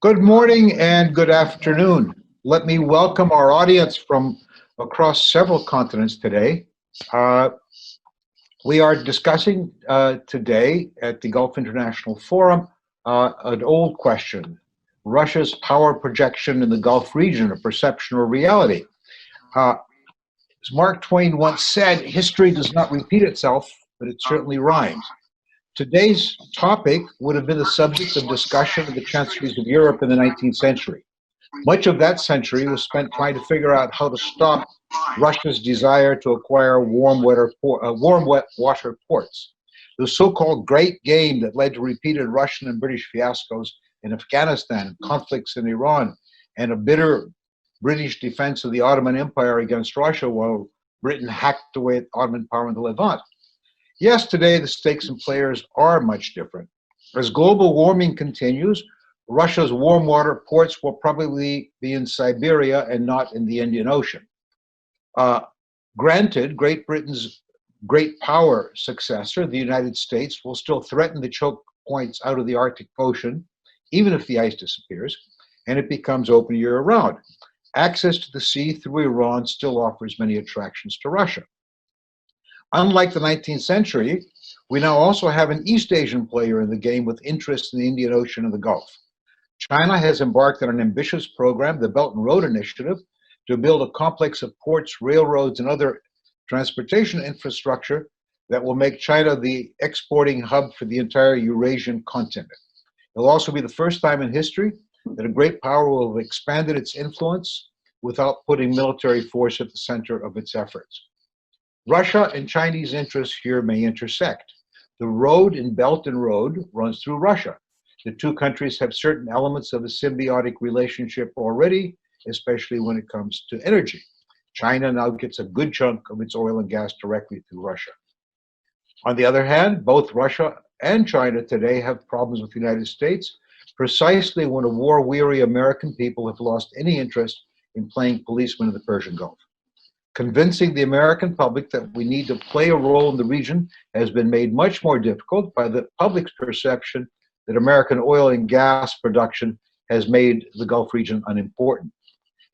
Good morning and good afternoon. Let me welcome our audience from across several continents today. Uh, we are discussing today at the Gulf International Forum an old question, Russia's power projection in the Gulf region, a perception or reality. As Mark Twain once said, history does not repeat itself, but it certainly rhymes. Today's topic would have been the subject of discussion in the chancelleries of Europe in the 19th century. Much of that century was spent trying to figure out how to stop Russia's desire to acquire warm water ports. The so-called Great Game that led to repeated Russian and British fiascos in Afghanistan, conflicts in Iran, and a bitter British defense of the Ottoman Empire against Russia while Britain hacked away at Ottoman power in the Levant. Yes, today the stakes and players are much different. As global warming continues, Russia's warm water ports will probably be in Siberia and not in the Indian Ocean. Granted, Great Britain's great power successor, the United States, will still threaten the choke points out of the Arctic Ocean, even if the ice disappears, and it becomes open year-round. Access to the sea through Iran still offers many attractions to Russia. Unlike the 19th century, we now also have an East Asian player in the game with interests in the Indian Ocean and the Gulf. China has embarked on an ambitious program, the Belt and Road Initiative, to build a complex of ports, railroads, and other transportation infrastructure that will make China the exporting hub for the entire Eurasian continent. It will also be the first time in history that a great power will have expanded its influence without putting military force at the center of its efforts. Russia and Chinese interests here may intersect. The road in Belt and Road runs through Russia. The two countries have certain elements of a symbiotic relationship already, especially when it comes to energy. China now gets a good chunk of its oil and gas directly through Russia. On the other hand, both Russia and China today have problems with the United States, precisely when a war-weary American people have lost any interest in playing policeman in the Persian Gulf. Convincing the American public that we need to play a role in the region has been made much more difficult by the public's perception that American oil and gas production has made the Gulf region unimportant.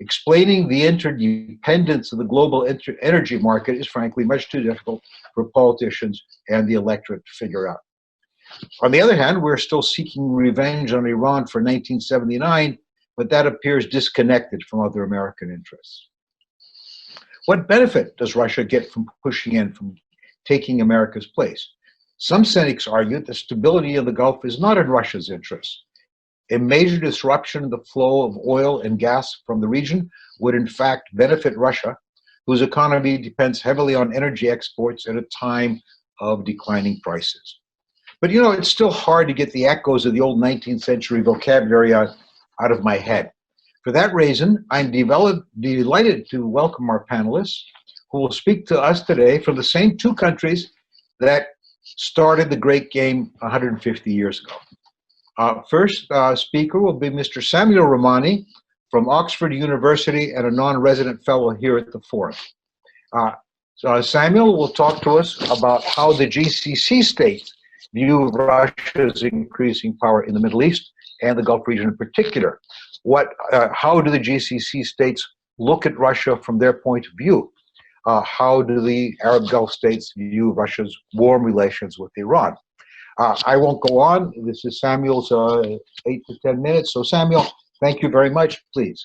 Explaining the interdependence of the global energy market is frankly much too difficult for politicians and the electorate to figure out. On the other hand, we're still seeking revenge on Iran for 1979, but that appears disconnected from other American interests. What benefit does Russia get from pushing in, from taking America's place? Some cynics argue that stability in the Gulf is not in Russia's interest. A major disruption in the flow of oil and gas from the region would in fact benefit Russia, whose economy depends heavily on energy exports at a time of declining prices. But you know, it's still hard to get the echoes of the old 19th century vocabulary out of my head. For that reason, I'm delighted to welcome our panelists who will speak to us today from the same two countries that started the Great Game 150 years ago. First speaker will be Mr. Samuel Romani from Oxford University and a non-resident fellow here at the Forum. Samuel will talk to us about how the GCC states view Russia's increasing power in the Middle East and the Gulf region in particular. How do the GCC states look at Russia from their point of view? How do the Arab Gulf states view Russia's warm relations with Iran? I won't go on. This is Samuel's 8 to 10 minutes. So Samuel, thank you very much, please.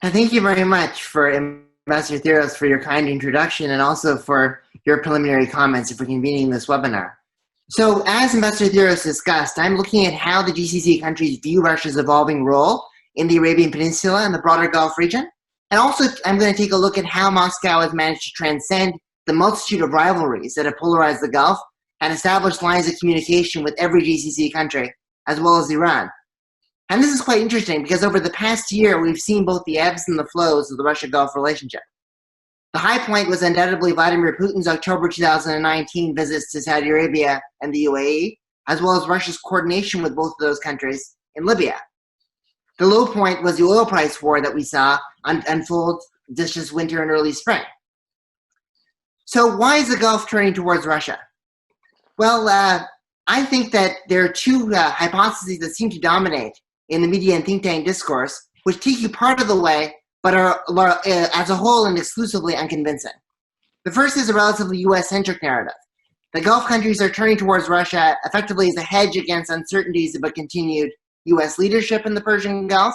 Thank you very much for Ambassador Theros for your kind introduction and also for your preliminary comments and for convening this webinar. So as Ambassador Theros discussed, I'm looking at how the GCC countries view Russia's evolving role in the Arabian Peninsula and the broader Gulf region. And also, I'm going to take a look at how Moscow has managed to transcend the multitude of rivalries that have polarized the Gulf and established lines of communication with every GCC country, as well as Iran. And this is quite interesting because over the past year, we've seen both the ebbs and the flows of the Russia-Gulf relationship. The high point was undoubtedly Vladimir Putin's October 2019 visits to Saudi Arabia and the UAE, as well as Russia's coordination with both of those countries in Libya. The low point was the oil price war that we saw unfold this winter and early spring. So why is the Gulf turning towards Russia? Well, I think that there are two hypotheses that seem to dominate in the media and think tank discourse, which take you part of the way, but are as a whole and exclusively unconvincing. The first is a relatively US-centric narrative. The Gulf countries are turning towards Russia effectively as a hedge against uncertainties about continued US leadership in the Persian Gulf,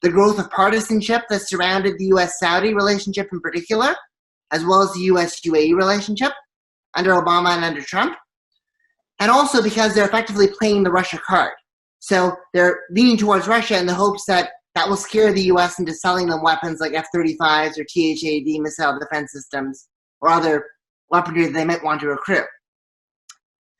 the growth of partisanship that surrounded the US-Saudi relationship in particular, as well as the US-UAE relationship under Obama and under Trump, and also because they're effectively playing the Russia card. So they're leaning towards Russia in the hopes that that will scare the US into selling them weapons like F-35s or THAAD missile defense systems or other weaponry that they might want to recruit.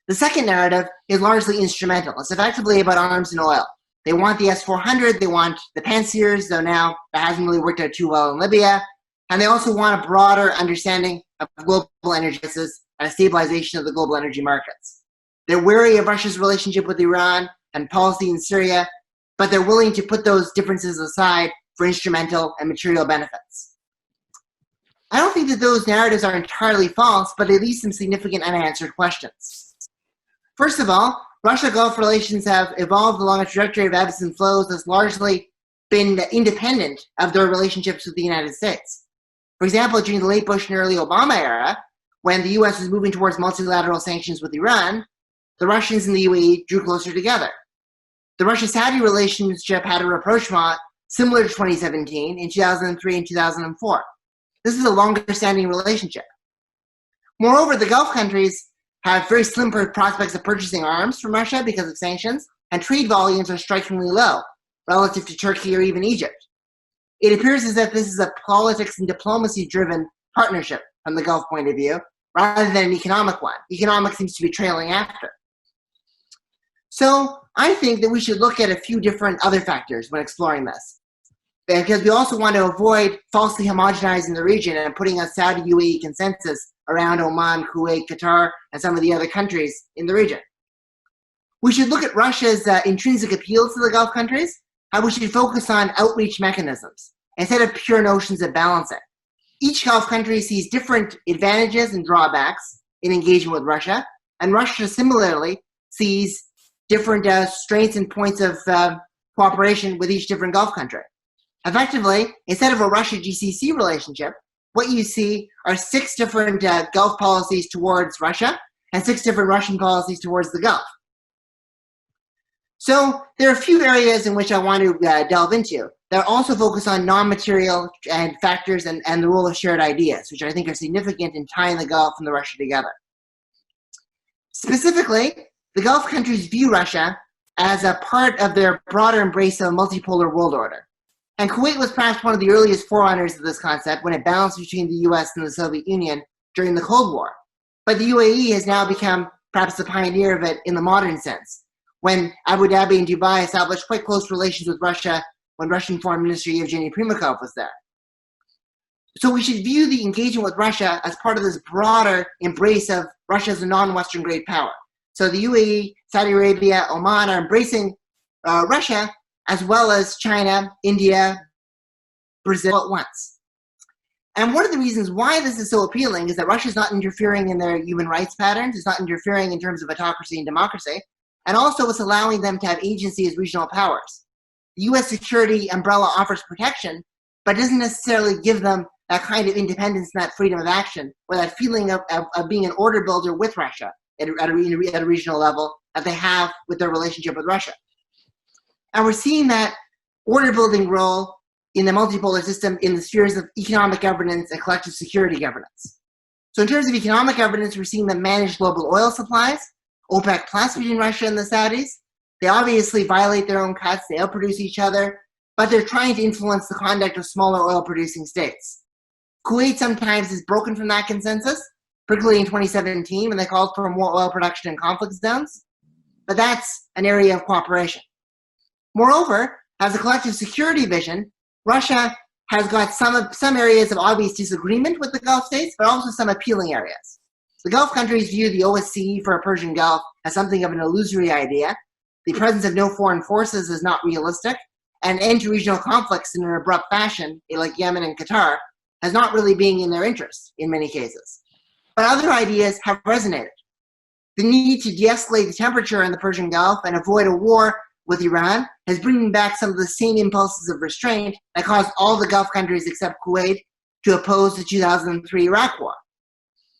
The second narrative is largely instrumental. It's effectively about arms and oil. They want the S-400, they want the Pansirs, though now that hasn't really worked out too well in Libya, and they also want a broader understanding of global energy crisis and a stabilization of the global energy markets. They're wary of Russia's relationship with Iran and policy in Syria, but they're willing to put those differences aside for instrumental and material benefits. I don't think that those narratives are entirely false, but they leave some significant unanswered questions. First of all, Russia-Gulf relations have evolved along a trajectory of ebbs and flows that's largely been independent of their relationships with the United States. For example, during the late Bush and early Obama era, when the US was moving towards multilateral sanctions with Iran, the Russians and the UAE drew closer together. The Russia-Saudi relationship had a rapprochement similar to 2017 in 2003 and 2004. This is a longer-standing relationship. Moreover, the Gulf countries have very slim prospects of purchasing arms from Russia because of sanctions, and trade volumes are strikingly low relative to Turkey or even Egypt. It appears as if this is a politics and diplomacy-driven partnership from the Gulf point of view, rather than an economic one. Economics seems to be trailing after. So I think that we should look at a few different other factors when exploring this, because we also want to avoid falsely homogenizing the region and putting a Saudi-UAE consensus around Oman, Kuwait, Qatar, and some of the other countries in the region. We should look at Russia's intrinsic appeal to the Gulf countries, and we should focus on outreach mechanisms instead of pure notions of balancing. Each Gulf country sees different advantages and drawbacks in engaging with Russia, and Russia similarly sees different strengths and points of cooperation with each different Gulf country. Effectively, instead of a Russia-GCC relationship, what you see are 6 different Gulf policies towards Russia and 6 different Russian policies towards the Gulf. So there are a few areas in which I want to delve into that also focus on non-material and factors and the role of shared ideas, which I think are significant in tying the Gulf and the Russia together. Specifically, the Gulf countries view Russia as a part of their broader embrace of a multipolar world order. And Kuwait was perhaps one of the earliest forerunners of this concept when it balanced between the US and the Soviet Union during the Cold War. But the UAE has now become perhaps the pioneer of it in the modern sense, when Abu Dhabi and Dubai established quite close relations with Russia when Russian Foreign Minister Yevgeny Klimnikov was there. So we should view the engagement with Russia as part of this broader embrace of Russia as a non-Western great power. So the UAE, Saudi Arabia, Oman are embracing Russia as well as China, India, Brazil at once. And one of the reasons why this is so appealing is that Russia is not interfering in their human rights patterns, it's not interfering in terms of autocracy and democracy, and also it's allowing them to have agency as regional powers. The US security umbrella offers protection, but doesn't necessarily give them that kind of independence and that freedom of action, or that feeling of being an order builder with Russia at a regional level that they have with their relationship with Russia. And we're seeing that order building role in the multipolar system in the spheres of economic governance and collective security governance. So in terms of economic governance, we're seeing them manage global oil supplies, OPEC plus between Russia and the Saudis. They obviously violate their own cuts, they outproduce each other, but they're trying to influence the conduct of smaller oil producing states. Kuwait sometimes is broken from that consensus, particularly in 2017 when they called for more oil production in conflict zones, but that's an area of cooperation. Moreover, as a collective security vision, Russia has got some areas of obvious disagreement with the Gulf states, but also some appealing areas. The Gulf countries view the OSCE for a Persian Gulf as something of an illusory idea. The presence of no foreign forces is not realistic, and end to regional conflicts in an abrupt fashion, like Yemen and Qatar, has not really been in their interest in many cases. But other ideas have resonated. The need to de-escalate the temperature in the Persian Gulf and avoid a war with Iran has bringing back some of the same impulses of restraint that caused all the Gulf countries except Kuwait to oppose the 2003 Iraq War.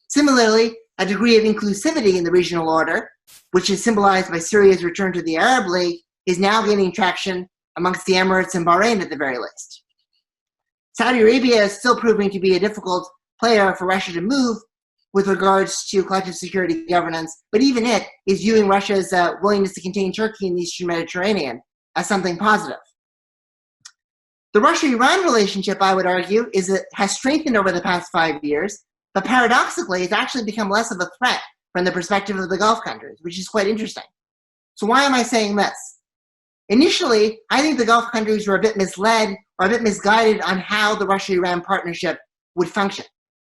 Similarly, a degree of inclusivity in the regional order, which is symbolized by Syria's return to the Arab League, is now gaining traction amongst the Emirates and Bahrain at the very least. Saudi Arabia is still proving to be a difficult player for Russia to move with regards to collective security governance, but even it is viewing Russia's willingness to contain Turkey in the Eastern Mediterranean as something positive. The Russia-Iran relationship, I would argue, has strengthened over the past 5 years, but paradoxically, it's actually become less of a threat from the perspective of the Gulf countries, which is quite interesting. So why am I saying this? Initially, I think the Gulf countries were a bit misled or a bit misguided on how the Russia-Iran partnership would function.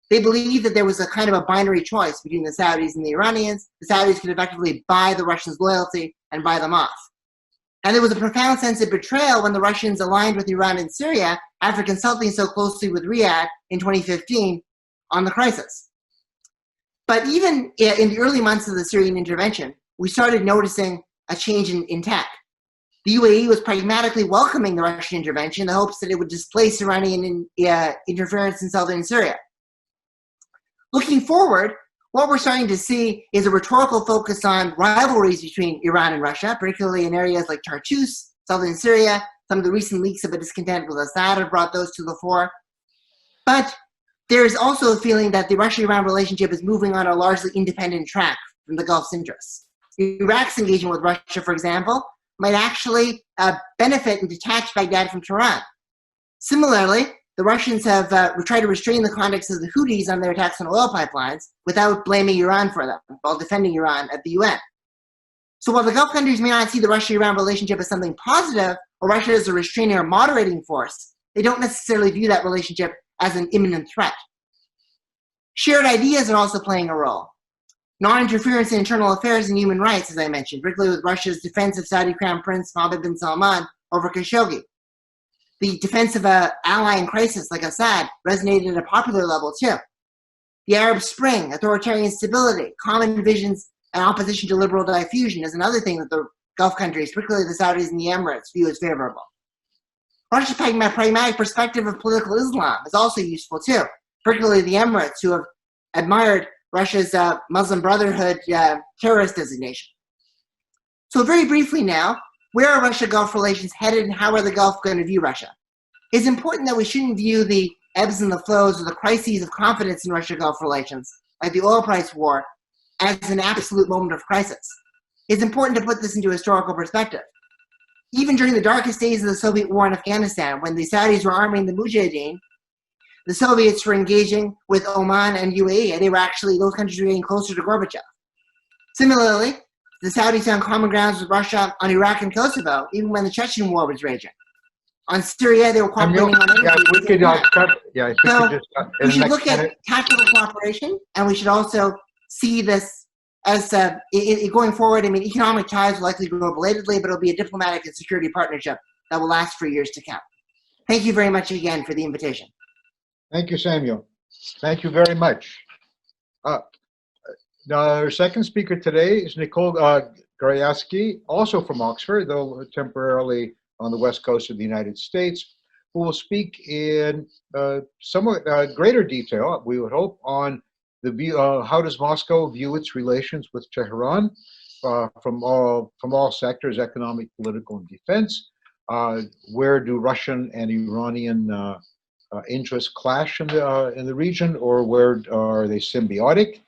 They believed that there was a kind of a binary choice between the Saudis and the Iranians. The Saudis could effectively buy the Russians' loyalty and buy them off. And there was a profound sense of betrayal when the Russians aligned with Iran in Syria after consulting so closely with Riyadh in 2015 on the crisis. But even in the early months of the Syrian intervention, we started noticing a change in tack. The UAE was pragmatically welcoming the Russian intervention in the hopes that it would displace Iranian interference in southern Syria. Looking forward, what we're starting to see is a rhetorical focus on rivalries between Iran and Russia, particularly in areas like Tartus, southern Syria. Some of the recent leaks of a discontent with Assad have brought those to the fore. But there's also a feeling that the Russia-Iran relationship is moving on a largely independent track from the Gulf's interests. Iraq's engagement with Russia, for example, might actually benefit and detach Baghdad from Tehran. Similarly, the Russians have tried to restrain the conduct of the Houthis on their attacks on oil pipelines without blaming Iran for them, while defending Iran at the UN. So while the Gulf countries may not see the Russia-Iran relationship as something positive, or Russia as a restraining or moderating force, they don't necessarily view that relationship as an imminent threat. Shared ideas are also playing a role. Non-interference in internal affairs and human rights, as I mentioned, particularly with Russia's defense of Saudi Crown Prince Mohammed bin Salman over Khashoggi. The defense of an ally in crisis like Assad resonated at a popular level too. The Arab Spring, authoritarian stability, common visions, and opposition to liberal diffusion is another thing that the Gulf countries, particularly the Saudis and the Emirates, view as favorable. Russia's pragmatic perspective of political Islam is also useful too, particularly the Emirates, who have admired Russia's Muslim Brotherhood terrorist designation. So very briefly now, where are Russia-Gulf relations headed and how are the Gulf going to view Russia? It's important that we shouldn't view the ebbs and the flows or the crises of confidence in Russia-Gulf relations, like the oil price war, as an absolute moment of crisis. It's important to put this into historical perspective. Even during the darkest days of the Soviet war in Afghanistan, when the Saudis were arming the Mujahideen, the Soviets were engaging with Oman and UAE, and those countries were getting closer to Gorbachev. Similarly, the Saudis found common grounds with Russia on Iraq and Kosovo, even when the Chechen war was raging. On Syria, they were cooperating on energy. We should look at tactical cooperation, and we should also see this as going forward. I mean, economic ties will likely grow belatedly, but it'll be a diplomatic and security partnership that will last for years to come. Thank you very much again for the invitation. Thank you, Samuel. Thank you very much. Our second speaker today is Nicole Grajewski, also from Oxford, though temporarily on the west coast of the United States, who will speak in somewhat greater detail, we would hope, on the view, how does Moscow view its relations with Tehran from all sectors, economic, political, and defense. Where do Russian and Iranian interests clash in the region, or where are they symbiotic?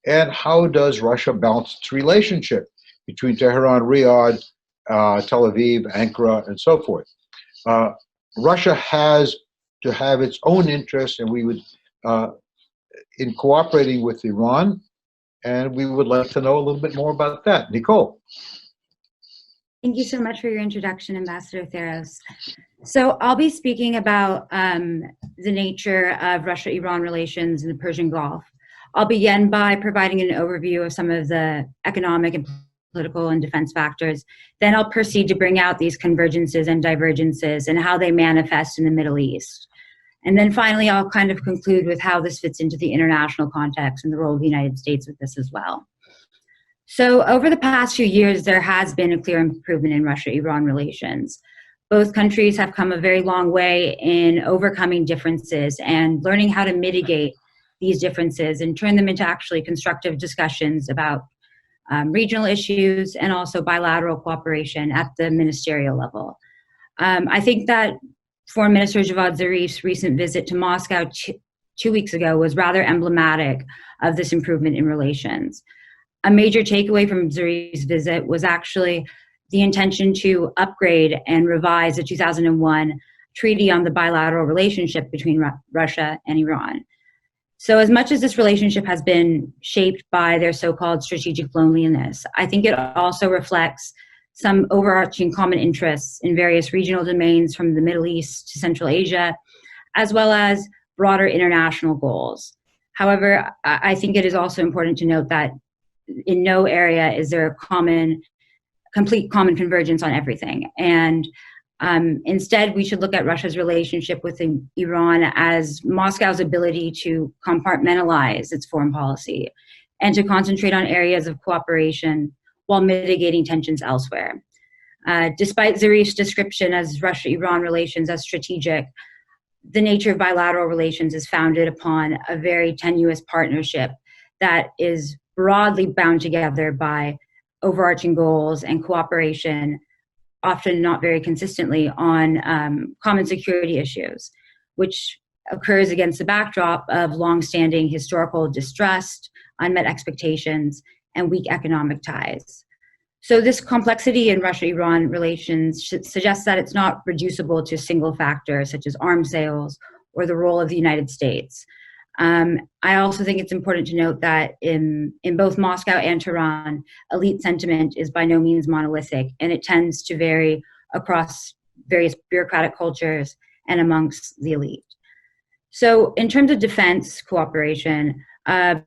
And how does Russia balance its relationship between Tehran, Riyadh, Tel Aviv, Ankara, and so forth? Russia has to have its own interests, and we would, in cooperating with Iran, and we would like to know a little bit more about that. Nicole. Thank you so much for your introduction, Ambassador Theros. So I'll be speaking about the nature of Russia-Iran relations in the Persian Gulf. I'll begin by providing an overview of some of the economic and political and defense factors. Then I'll proceed to bring out these convergences and divergences and how they manifest in the Middle East. And then finally, I'll kind of conclude with how this fits into the international context and the role of the United States with this as well. So over the past few years, there has been a clear improvement in Russia-Iran relations. Both countries have come a very long way in overcoming differences and learning how to mitigate these differences and turn them into actually constructive discussions about regional issues and also bilateral cooperation at the ministerial level. I think that Foreign Minister Javad Zarif's recent visit to Moscow 2 weeks ago was rather emblematic of this improvement in relations. A major takeaway from Zarif's visit was actually the intention to upgrade and revise the 2001 treaty on the bilateral relationship between Russia and Iran. So as much as this relationship has been shaped by their so-called strategic loneliness, I think it also reflects some overarching common interests in various regional domains from the Middle East to Central Asia, as well as broader international goals. However, I think it is also important to note that in no area is there a complete common convergence on everything. And instead, we should look at Russia's relationship with Iran as Moscow's ability to compartmentalize its foreign policy and to concentrate on areas of cooperation while mitigating tensions elsewhere. Despite Zarif's description as Russia-Iran relations as strategic, the nature of bilateral relations is founded upon a very tenuous partnership that is broadly bound together by overarching goals and cooperation, often not very consistently, on common security issues, which occurs against the backdrop of longstanding historical distrust, unmet expectations, and weak economic ties. So this complexity in Russia-Iran relations suggests that it's not reducible to single factors such as arms sales or the role of the United States. I also think it's important to note that in both Moscow and Tehran, elite sentiment is by no means monolithic, and it tends to vary across various bureaucratic cultures and amongst the elite. So in terms of defense cooperation, the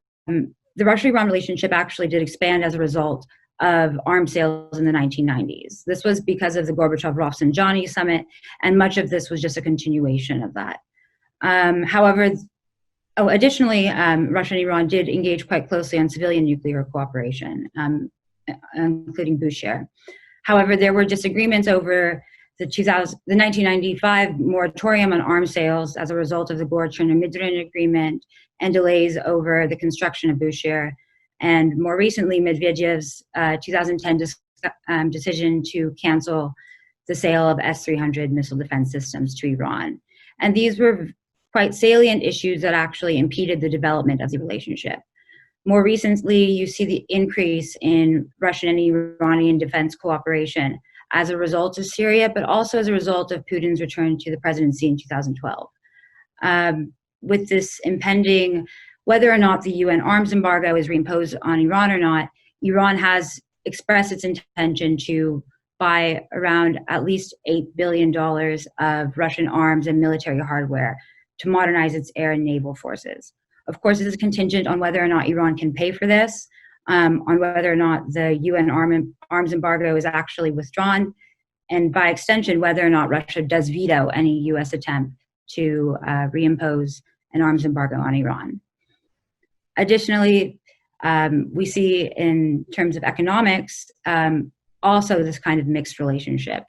Russia-Iran relationship actually did expand as a result of arms sales in the 1990s. This was because of the Gorbachev-Rafsanjani summit, and much of this was just a continuation of that. However, additionally, Russia and Iran did engage quite closely on civilian nuclear cooperation, including Bushehr. However, there were disagreements over the 1995 moratorium on arms sales as a result of the Gorch-Midrin agreement and delays over the construction of Bushehr, and more recently, Medvedev's 2010 decision to cancel the sale of S-300 missile defense systems to Iran. And these were quite salient issues that actually impeded the development of the relationship. More recently, you see the increase in Russian and Iranian defense cooperation as a result of Syria, but also as a result of Putin's return to the presidency in 2012. With this impending, whether or not the UN arms embargo is reimposed on Iran or not, Iran has expressed its intention to buy around at least $8 billion of Russian arms and military hardware to modernize its air and naval forces. Of course, this is contingent on whether or not Iran can pay for this, on whether or not the UN arms embargo is actually withdrawn, and by extension, whether or not Russia does veto any US attempt to reimpose an arms embargo on Iran. Additionally, we see in terms of economics, also this kind of mixed relationship.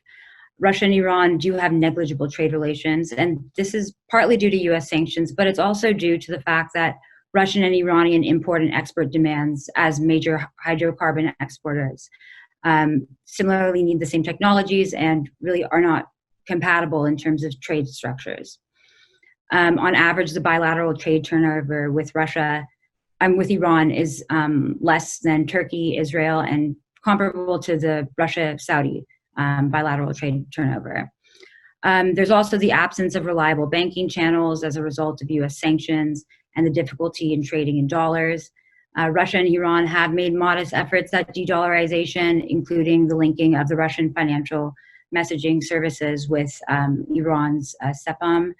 Russia and Iran do have negligible trade relations, and this is partly due to US sanctions, but it's also due to the fact that Russian and Iranian import and export demands as major hydrocarbon exporters similarly need the same technologies and really are not compatible in terms of trade structures. On average, the bilateral trade turnover with with Iran is less than Turkey, Israel, and comparable to the Russia-Saudi bilateral trade turnover. There's also the absence of reliable banking channels as a result of US sanctions and the difficulty in trading in dollars. Russia and Iran have made modest efforts at de-dollarization, including the linking of the Russian financial messaging services with Iran's SEPAM,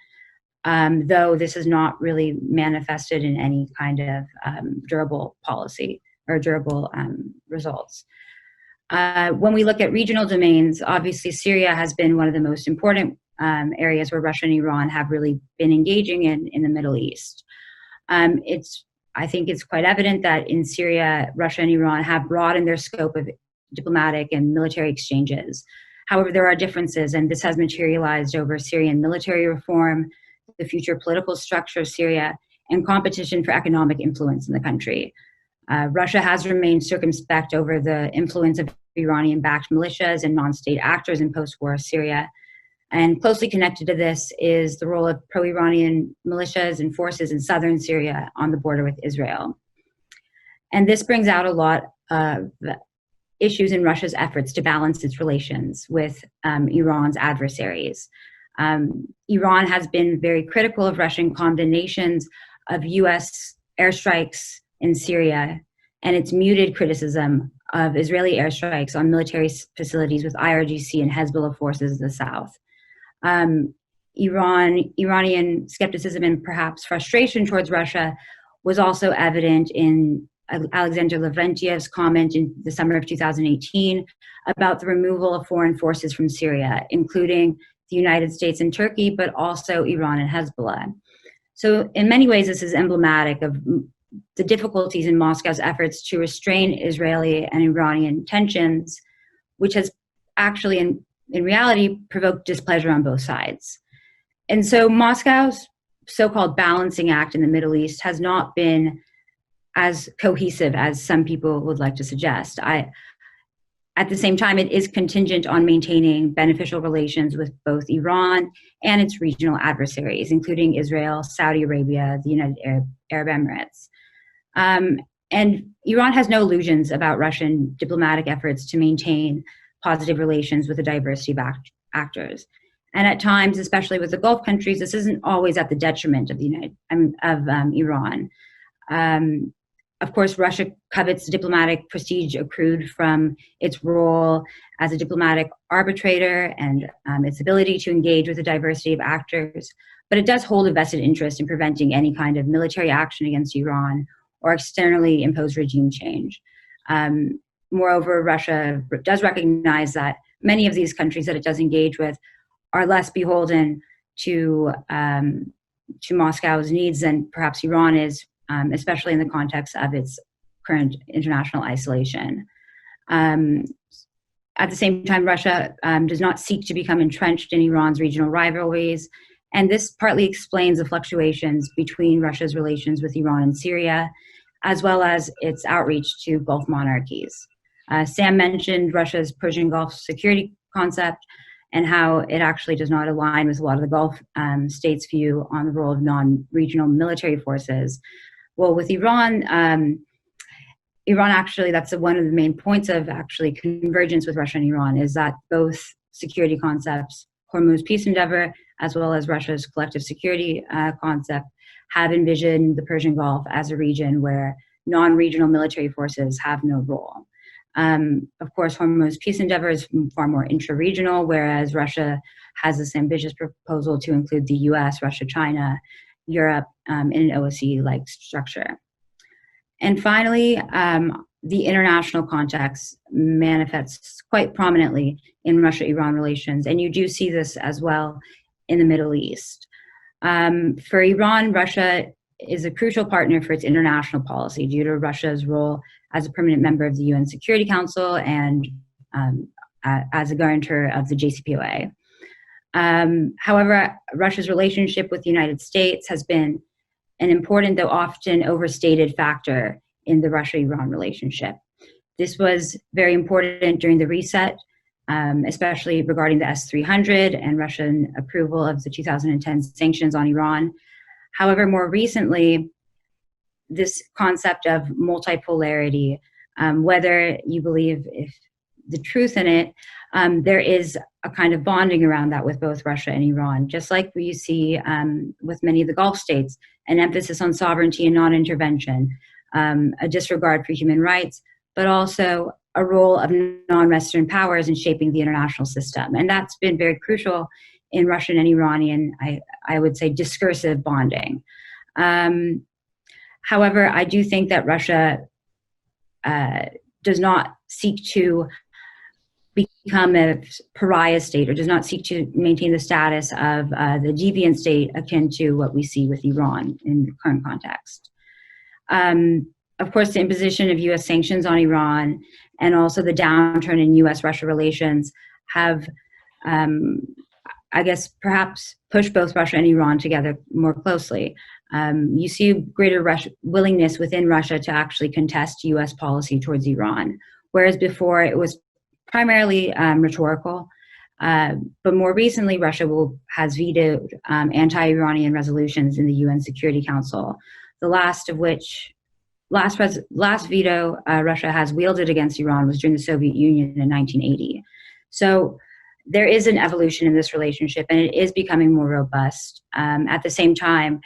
though this is not really manifested in any kind of durable policy or durable results. When we look at regional domains, obviously Syria has been one of the most important areas where Russia and Iran have really been engaging in the Middle East. I think it's quite evident that in Syria, Russia and Iran have broadened their scope of diplomatic and military exchanges. However, there are differences, and this has materialized over Syrian military reform, the future political structure of Syria, and competition for economic influence in the country. Russia has remained circumspect over the influence of Iranian-backed militias and non-state actors in post-war Syria. And closely connected to this is the role of pro-Iranian militias and forces in southern Syria on the border with Israel. And this brings out a lot of issues in Russia's efforts to balance its relations with Iran's adversaries. Iran has been very critical of Russian condemnations of US airstrikes in Syria, and its muted criticism of Israeli airstrikes on military facilities with IRGC and Hezbollah forces in the south. Iranian skepticism and perhaps frustration towards Russia was also evident in Alexander Levantiev's comment in the summer of 2018 about the removal of foreign forces from Syria, including the United States and Turkey, but also Iran and Hezbollah. So in many ways, this is emblematic of the difficulties in Moscow's efforts to restrain Israeli and Iranian tensions, which has actually, in reality, provoked displeasure on both sides. And so Moscow's so-called balancing act in the Middle East has not been as cohesive as some people would like to suggest. At the same time, it is contingent on maintaining beneficial relations with both Iran and its regional adversaries, including Israel, Saudi Arabia, the United Arab Emirates. And Iran has no illusions about Russian diplomatic efforts to maintain positive relations with a diversity of actors. And at times, especially with the Gulf countries, this isn't always at the detriment of Iran. Of course, Russia covets the diplomatic prestige accrued from its role as a diplomatic arbitrator and its ability to engage with a diversity of actors, but it does hold a vested interest in preventing any kind of military action against Iran or externally imposed regime change. Moreover, Russia does recognize that many of these countries that it does engage with are less beholden to Moscow's needs than perhaps Iran is, especially in the context of its current international isolation. At the same time, Russia does not seek to become entrenched in Iran's regional rivalries, and this partly explains the fluctuations between Russia's relations with Iran and Syria, as well as its outreach to Gulf monarchies. Sam mentioned Russia's Persian Gulf security concept and how it actually does not align with a lot of the Gulf states' view on the role of non-regional military forces. Well, with Iran actually, that's one of the main points of actually convergence with Russia and Iran, is that both security concepts, Hormuz peace endeavor, as well as Russia's collective security concept, have envisioned the Persian Gulf as a region where non-regional military forces have no role. Of course, Hormuz peace endeavor is far more intra-regional, whereas Russia has this ambitious proposal to include the US, Russia, China, Europe in an OSCE-like structure. And finally, the international context manifests quite prominently in Russia-Iran relations, and you do see this as well in the Middle East. For Iran, Russia is a crucial partner for its international policy due to Russia's role as a permanent member of the UN Security Council and as a guarantor of the JCPOA. However, Russia's relationship with the United States has been an important, though often overstated, factor in the Russia-Iran relationship. This was very important during the reset, especially regarding the S-300 and Russian approval of the 2010 sanctions on Iran. However, more recently, this concept of multipolarity, whether you believe if the truth in it, there is a kind of bonding around that with both Russia and Iran, just like we see with many of the Gulf states, an emphasis on sovereignty and non-intervention, a disregard for human rights, but also a role of non-Western powers in shaping the international system. And that's been very crucial in Russian and Iranian, I would say, discursive bonding. However, I do think that Russia does not seek to become a pariah state or does not seek to maintain the status of the deviant state akin to what we see with Iran in the current context. of course, the imposition of U.S. sanctions on Iran and also the downturn in U.S.-Russia relations have, I guess, perhaps pushed both Russia and Iran together more closely. You see greater willingness within Russia to actually contest U.S. policy towards Iran, whereas before it was primarily rhetorical. But more recently, Russia has vetoed anti-Iranian resolutions in the UN Security Council, the last of which, last veto Russia has wielded against Iran was during the Soviet Union in 1980. So there is an evolution in this relationship, and it is becoming more robust. At the same time,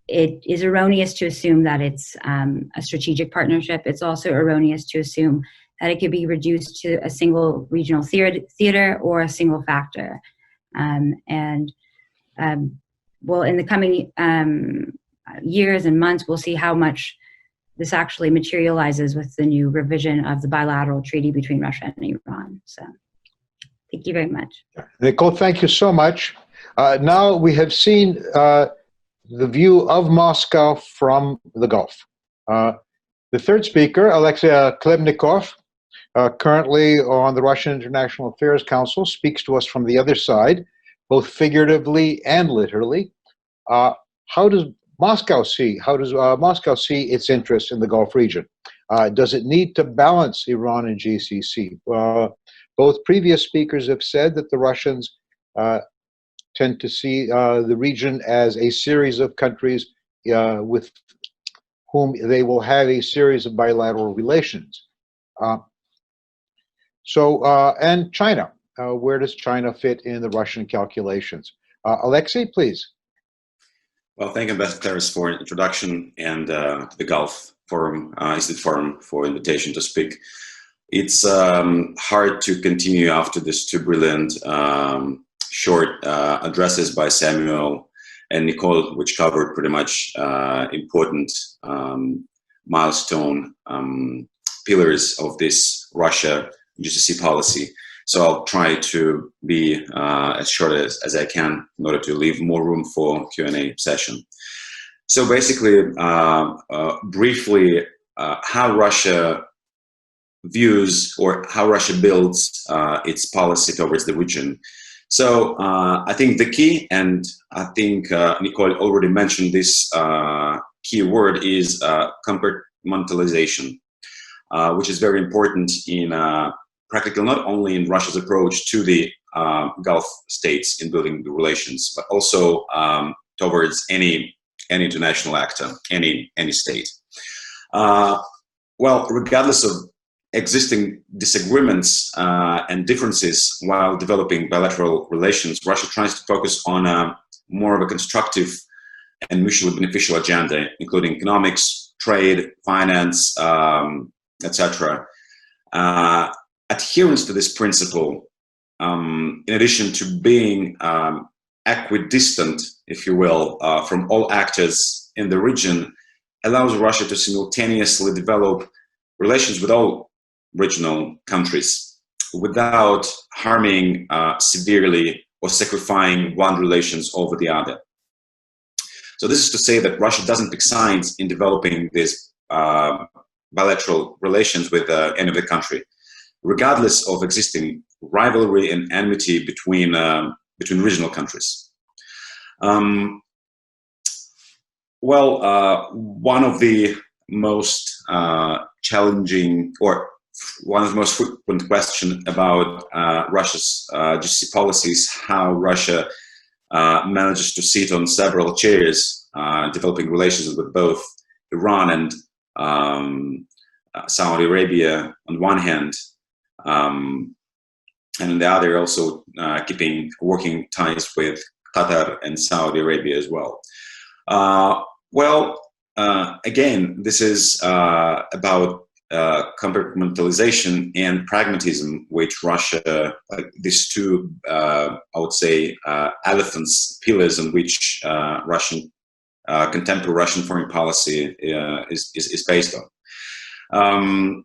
it is erroneous to assume that it's a strategic partnership. It's also erroneous to assume that it could be reduced to a single regional theater or a single factor. Well, in the coming years and months, we'll see how much this actually materializes with the new revision of the bilateral treaty between Russia and Iran. So thank you very much. Nicole, thank you so much. Now we have seen the view of Moscow from the Gulf. The third speaker, Alexia Khlebnikov, currently on the Russian International Affairs Council, speaks to us from the other side, both figuratively and literally. How does Moscow see its interest in the Gulf region? Does it need to balance Iran and GCC? Both previous speakers have said that the Russians tend to see the region as a series of countries with whom they will have a series of bilateral relations. And China, where does China fit in the Russian calculations? Alexey, please. Well, thank you, Ambassador Theros, for an introduction and the Gulf Forum, Institute Forum, for invitation to speak. It's hard to continue after these two brilliant short addresses by Samuel and Nicole, which covered pretty much important milestone pillars of this Russia GCC policy. So I'll try to be as short as I can in order to leave more room for Q&A session. So basically, briefly, how Russia views or how Russia builds its policy towards the region. So I think the key, and I think Nicole already mentioned this key word, is compartmentalization, which is very important in practically not only in Russia's approach to the Gulf states in building the relations, but also towards any international actor, any state. Well, regardless of existing disagreements and differences while developing bilateral relations, Russia tries to focus on more of a constructive and mutually beneficial agenda, including economics, trade, finance, etc. Adherence to this principle, in addition to being equidistant, if you will, from all actors in the region, allows Russia to simultaneously develop relations with all regional countries without harming severely or sacrificing one relations over the other. So this is to say that Russia doesn't pick sides in developing these bilateral relations with any other country, regardless of existing rivalry and enmity between regional countries. One of the most challenging, or one of the most frequent questions about Russia's GCC policy is how Russia manages to sit on several chairs, developing relations with both Iran and Saudi Arabia on one hand, and on the other also keeping working ties with Qatar and Saudi Arabia as well. Again, this is about compartmentalization and pragmatism, which Russia, these two, I would say, elephants, pillars on which contemporary Russian foreign policy is based on.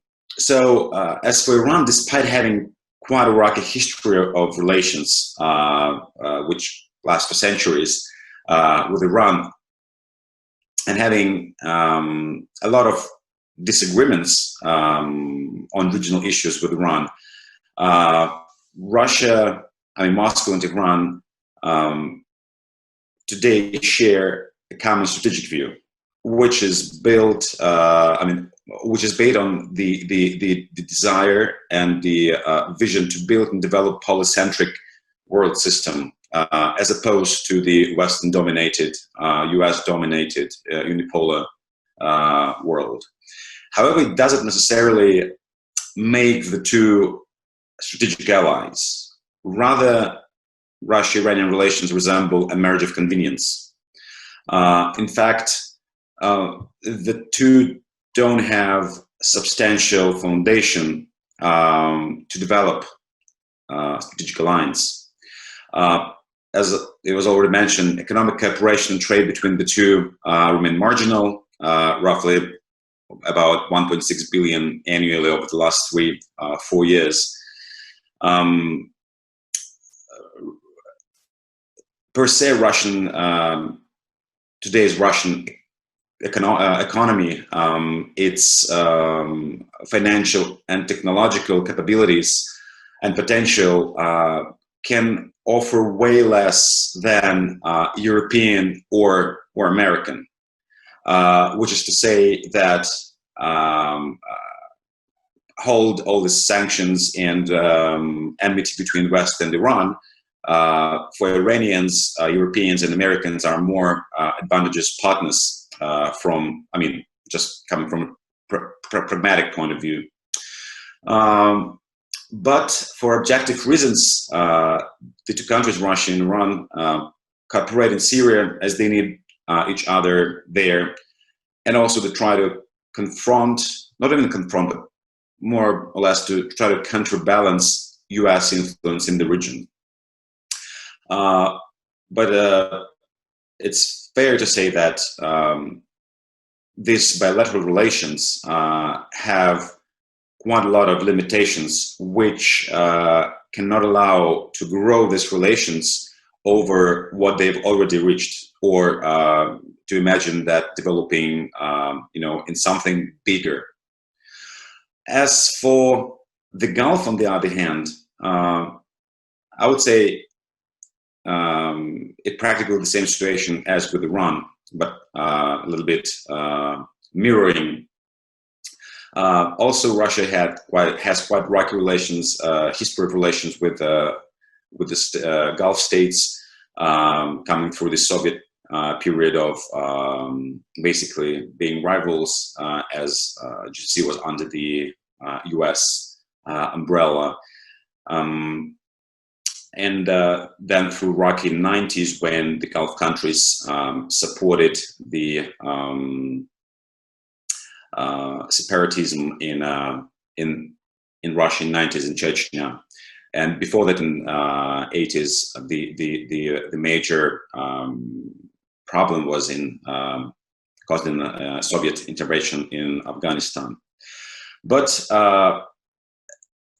As for Iran, despite having quite a rocky history of relations, which lasts for centuries with Iran, and having a lot of disagreements on regional issues with Iran. Russia, Moscow and Tehran today share a common strategic view, which is built, which is based on the desire and the vision to build and develop polycentric world system, as opposed to the Western-dominated, US-dominated unipolar world. However, it doesn't necessarily make the two strategic allies. Rather, Russia-Iranian relations resemble a marriage of convenience. In fact, the two don't have substantial foundation to develop strategic alliance. As it was already mentioned, economic cooperation and trade between the two remain marginal, roughly about 1.6 billion annually over the last 4 years. Per se, today's Russian economy, its financial and technological capabilities and potential can offer way less than European or American, which is to say that hold all the sanctions and enmity between West and Iran. For Iranians, Europeans and Americans are more advantageous partners just coming from a pragmatic point of view. But for objective reasons, the two countries, Russia and Iran, cooperate in Syria as they need each other there, and also to try to confront, not even confront, but more or less to try to counterbalance US influence in the region. But it's fair to say that these bilateral relations have quite a lot of limitations, which cannot allow to grow these relations over what they've already reached, or to imagine that developing, in something bigger. As for the Gulf, on the other hand, I would say it's practically the same situation as with Iran, but a little bit mirroring. Also, Russia has quite rocky relations, history of relations with the Gulf states, coming through the Soviet period of basically being rivals, as GCC was under the US umbrella. And then through rocky 90s, when the Gulf countries supported the separatism in Russia in 90s in Chechnya, and before that in 80s, the major problem was caused in Soviet intervention in Afghanistan. But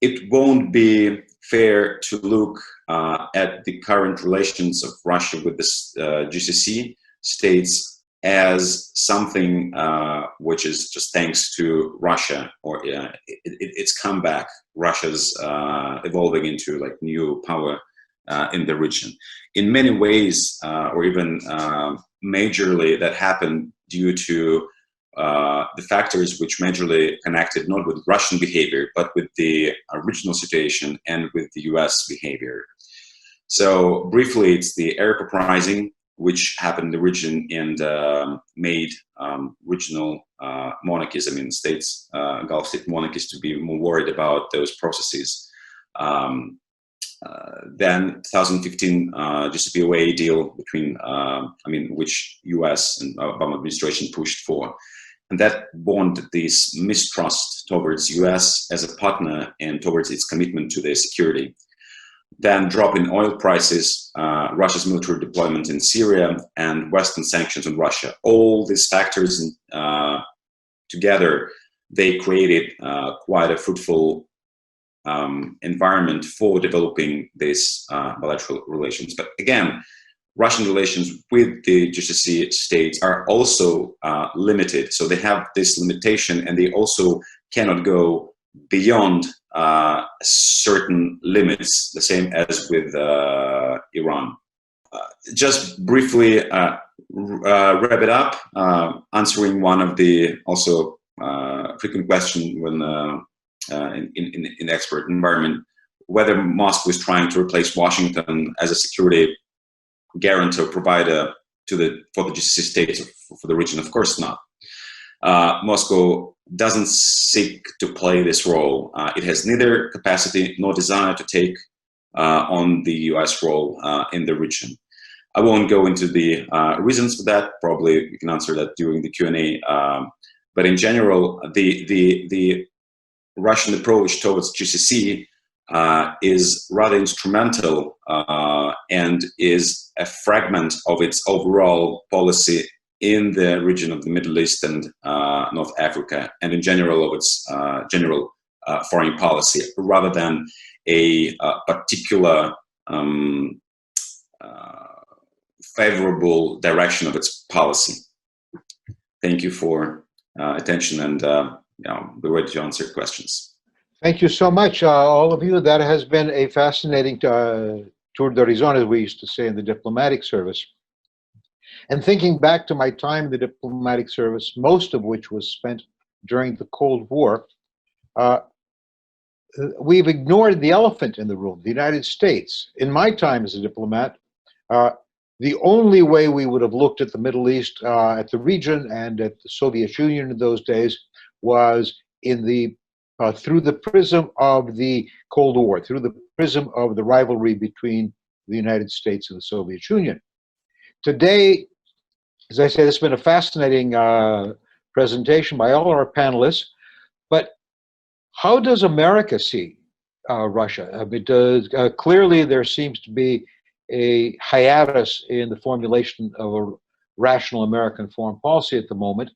it won't be fair to look at the current relations of Russia with the GCC states as something which is just thanks to Russia, or its comeback. Russia's evolving into like new power in the region. In many ways, or even majorly, that happened due to the factors which majorly connected not with Russian behavior, but with the regional situation and with the US behavior. So briefly, it's the Arab uprising, which happened in the region and made regional monarchies, states, Gulf state monarchies, to be more worried about those processes. Then 2015 JCPOA deal between, which US and Obama administration pushed for. And that bonded this mistrust towards US as a partner and towards its commitment to their security. Then drop in oil prices, Russia's military deployment in Syria, and Western sanctions on Russia. All these factors together, they created quite a fruitful environment for developing these bilateral relations. But again, Russian relations with the GCC states are also limited. So they have this limitation, and they also cannot go beyond certain limits, the same as with Iran. Just briefly wrap it up, answering one of the also frequent question when in the expert environment, whether Moscow is trying to replace Washington as a security guarantor provider for the GCC states, for the region. Of course not. Moscow doesn't seek to play this role. It has neither capacity nor desire to take on the US role in the region. I won't go into the reasons for that. Probably you can answer that during the Q&A. But in general, the Russian approach towards GCC is rather instrumental and is a fragment of its overall policy in the region of the Middle East and North Africa, and in general of its general foreign policy, rather than a particular favorable direction of its policy. Thank you for attention, and we're ready to answer questions. Thank you so much, all of you. That has been a fascinating tour d'horizon, as we used to say in the diplomatic service. And thinking back to my time in the diplomatic service, most of which was spent during the Cold War, we've ignored the elephant in the room, the United States. In my time as a diplomat, the only way we would have looked at the Middle East, at the region, and at the Soviet Union in those days was in the through the prism of the Cold War, through the prism of the rivalry between the United States and the Soviet Union. Today, as I said, it's been a fascinating presentation by all our panelists, but how does America see Russia? I mean, clearly there seems to be a hiatus in the formulation of a rational American foreign policy at the moment.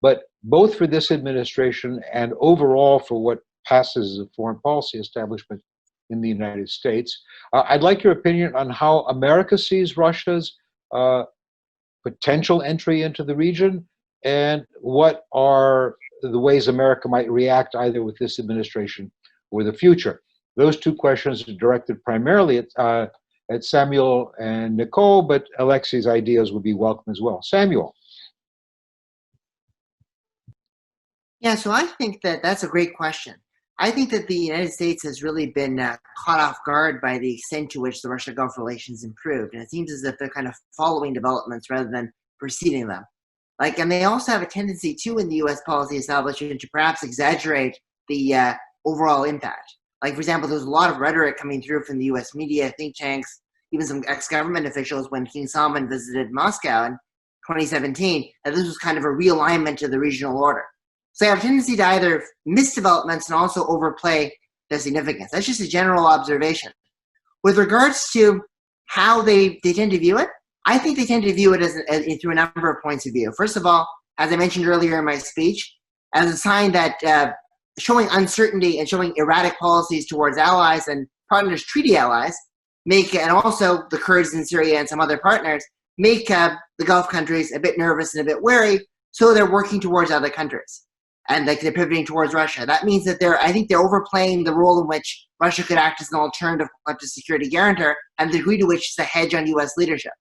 But both for this administration and overall for what passes as a foreign policy establishment in the United States, I'd like your opinion on how America sees Russia's potential entry into the region, and what are the ways America might react either with this administration or the future. Those two questions are directed primarily at Samuel and Nicole, but Alexey's ideas would be welcome as well. Samuel. Yeah, so I think that that's a great question. I think that the United States has really been caught off guard by the extent to which the Russia-Gulf relations improved. And it seems as if they're kind of following developments rather than preceding them. And they also have a tendency too in the U.S. policy establishment to perhaps exaggerate the overall impact. For example, there was a lot of rhetoric coming through from the U.S. media, think tanks, even some ex-government officials when King Salman visited Moscow in 2017, that this was kind of a realignment of the regional order. So they have a tendency to either miss developments and also overplay their significance. That's just a general observation. With regards to how they tend to view it, I think they tend to view it as through a number of points of view. First of all, as I mentioned earlier in my speech, as a sign that showing uncertainty and showing erratic policies towards allies and partners, treaty allies, and also the Kurds in Syria and some other partners, make the Gulf countries a bit nervous and a bit wary, so they're working towards other countries. And they're pivoting towards Russia. That means that I think they're overplaying the role in which Russia could act as an alternative collective security guarantor and the degree to which it's a hedge on U.S. leadership.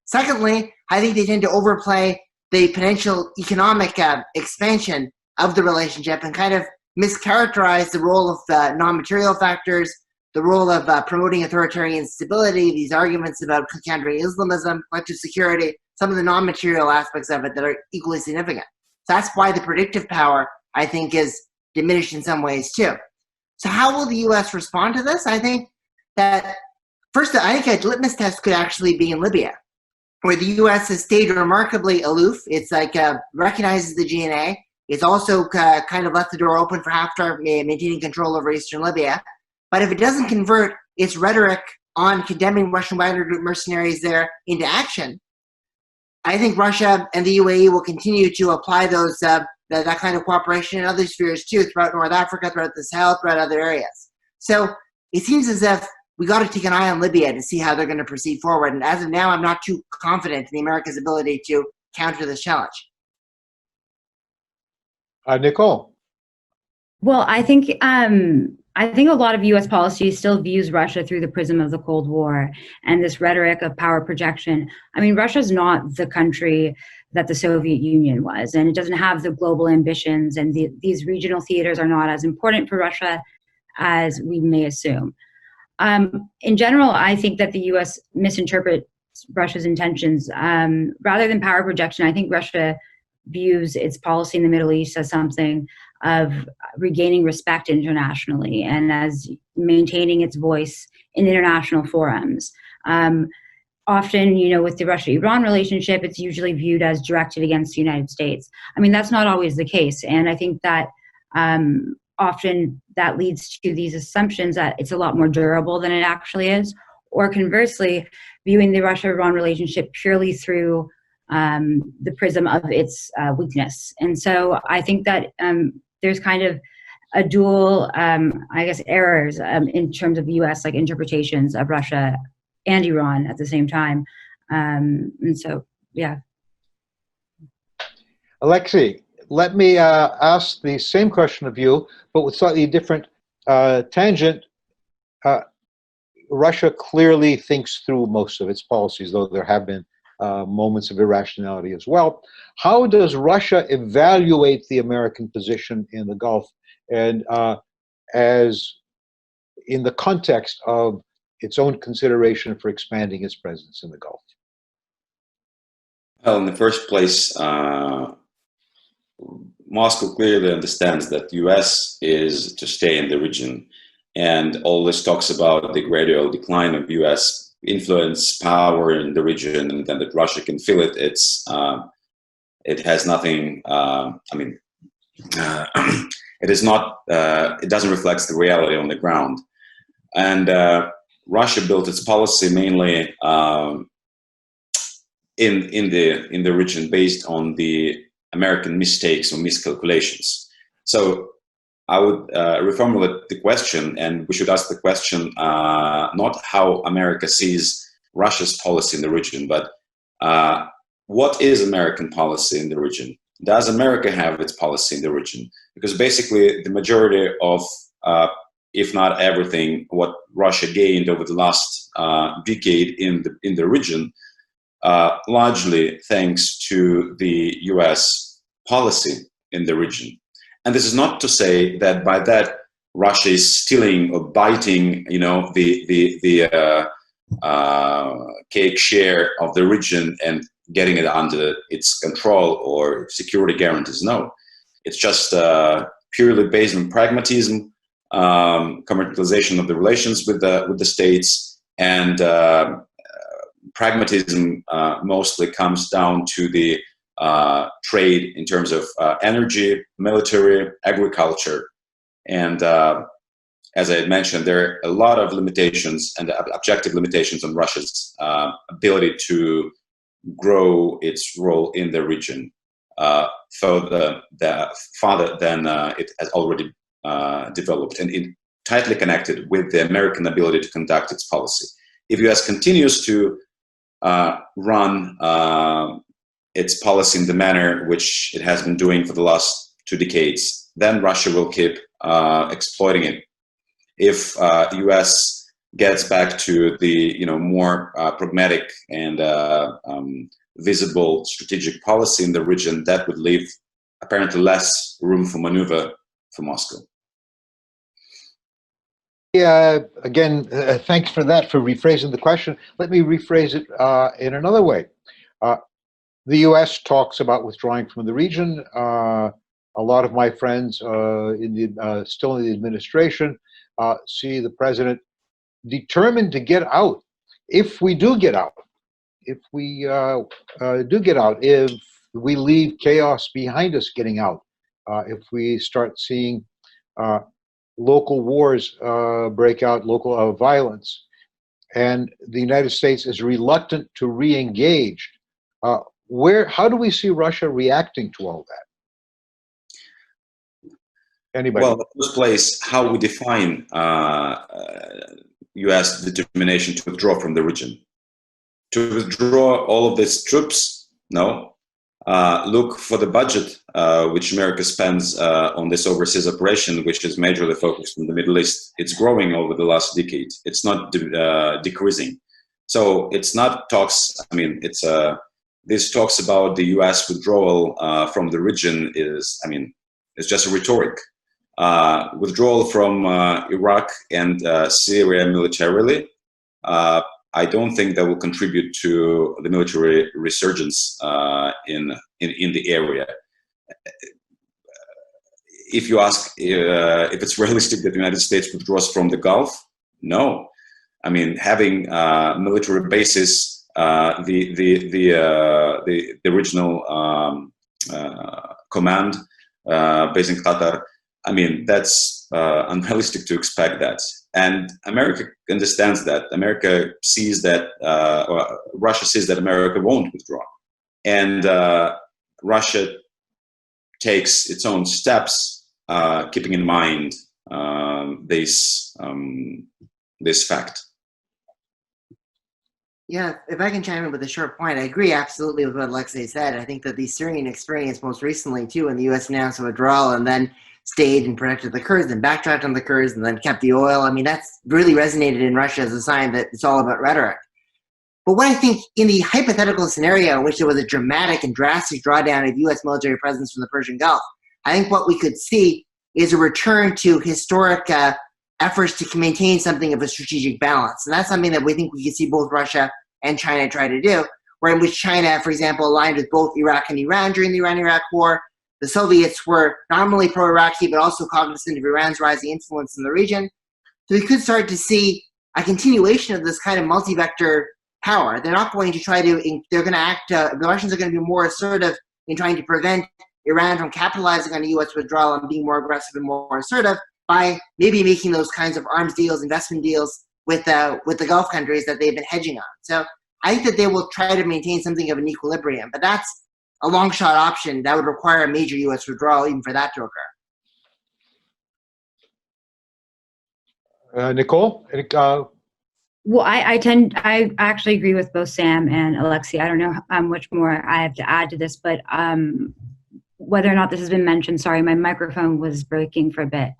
Secondly, I think they tend to overplay the potential economic expansion of the relationship and kind of mischaracterize the role of non-material factors, the role of promoting authoritarian stability, these arguments about countering Islamism, collective security, some of the non-material aspects of it that are equally significant. So that's why the predictive power, I think, is diminished in some ways too. So how will the U.S. respond to this? I think that, first, I think a litmus test could actually be in Libya, where the U.S. has stayed remarkably aloof. It's recognizes the GNA. It's also kind of left the door open for Haftar maintaining control over eastern Libya. But if it doesn't convert its rhetoric on condemning Russian Wagner Group mercenaries there into action, I think Russia and the UAE will continue to apply those that kind of cooperation in other spheres too, throughout North Africa, throughout the Sahel, throughout other areas. So it seems as if we got to take an eye on Libya to see how they're going to proceed forward. And as of now, I'm not too confident in the America's ability to counter this challenge. Nicole. Well, I think a lot of U.S. policy still views Russia through the prism of the Cold War and this rhetoric of power projection. I mean, Russia's not the country that the Soviet Union was, and it doesn't have the global ambitions, and these regional theaters are not as important for Russia as we may assume. In general, I think that the U.S. misinterprets Russia's intentions. Rather than power projection, I think Russia views its policy in the Middle East as something of regaining respect internationally and as maintaining its voice in international forums. Often, you know, with the Russia-Iran relationship, it's usually viewed as directed against the United States. I mean, that's not always the case. And I think that often that leads to these assumptions that it's a lot more durable than it actually is, or conversely, viewing the Russia-Iran relationship purely through the prism of its weakness. And so I think that there's kind of a dual, I guess, errors in terms of U.S. like interpretations of Russia and Iran at the same time. And so, yeah. Alexey, let me ask the same question of you, but with slightly different tangent. Russia clearly thinks through most of its policies, though there have been moments of irrationality as well. How does Russia evaluate the American position in the Gulf, and as in the context of its own consideration for expanding its presence in the Gulf? Well, in the first place, Moscow clearly understands that the U.S. is to stay in the region, and always talks about the gradual decline of U.S. influence, power in the region, and then that Russia can feel it. It has nothing. It is not. It doesn't reflect the reality on the ground, and Russia built its policy mainly in the region based on the American mistakes or miscalculations. So I would reformulate the question, and we should ask the question not how America sees Russia's policy in the region, but what is American policy in the region? Does America have its policy in the region? Because basically the majority of, if not everything, what Russia gained over the last decade in the region, largely thanks to the U.S. policy in the region. And this is not to say that by that Russia is stealing or biting, you know, the cake share of the region and getting it under its control or security guarantees. No, it's just purely based on pragmatism, commercialization of the relations with the states, and pragmatism mostly comes down to the trade in terms of energy, military, agriculture. And as I had mentioned, there are a lot of limitations and objective limitations on Russia's ability to grow its role in the region further than it has already developed, and tightly connected with the American ability to conduct its policy. If U.S. continues to run its policy in the manner which it has been doing for the last 2 decades, then Russia will keep exploiting it. If the U.S. gets back to the more pragmatic and visible strategic policy in the region, that would leave apparently less room for maneuver for Moscow. Yeah, again, thanks for that, for rephrasing the question. Let me rephrase it in another way. The U.S. talks about withdrawing from the region. A lot of my friends still in the administration see the president determined to get out. If we do get out, if we leave chaos behind us getting out, if we start seeing local wars break out, local violence, and the United States is reluctant to re-engage, how do we see Russia reacting to all that? Anybody? Well, in the first place, how we define U.S. determination to withdraw from the region. To withdraw all of these troops? No. Look for the budget which America spends on this overseas operation, which is majorly focused on the Middle East. It's growing over the last decade. It's not decreasing. So it's not talks. I mean, it's this talks about the U.S. withdrawal from the region is, I mean, it's just a rhetoric. Withdrawal from Iraq and Syria militarily, I don't think that will contribute to the military resurgence in the area. If you ask if it's realistic that the United States withdraws from the Gulf, no. I mean, having military bases, the regional command based in Qatar, I mean, that's unrealistic to expect that. And America understands that. America sees that, or Russia sees that America won't withdraw. And Russia takes its own steps, keeping in mind this fact. Yeah, if I can chime in with a short point, I agree absolutely with what Alexey said. I think that the Syrian experience most recently, too, when the U.S. announced a withdrawal and then stayed and protected the Kurds and backtracked on the Kurds and then kept the oil, I mean, that's really resonated in Russia as a sign that it's all about rhetoric. But what I think in the hypothetical scenario in which there was a dramatic and drastic drawdown of U.S. military presence from the Persian Gulf, I think what we could see is a return to historic efforts to maintain something of a strategic balance. And that's something that we think we can see both Russia and China try to do, where in which China, for example, aligned with both Iraq and Iran during the Iran-Iraq War. The Soviets were nominally pro-Iraqi, but also cognizant of Iran's rising influence in the region. So we could start to see a continuation of this kind of multi-vector power. They're not going to try to, they're going to act, the Russians are going to be more assertive in trying to prevent Iran from capitalizing on a U.S. withdrawal and being more aggressive and more assertive by maybe making those kinds of arms deals, investment deals with the Gulf countries that they've been hedging on. So I think that they will try to maintain something of an equilibrium, but that's a long shot option that would require a major U.S. withdrawal even for that to occur. Nicole? Well, I actually agree with both Sam and Alexia. I don't know how much more I have to add to this, but whether or not this has been mentioned, sorry, my microphone was breaking for a bit.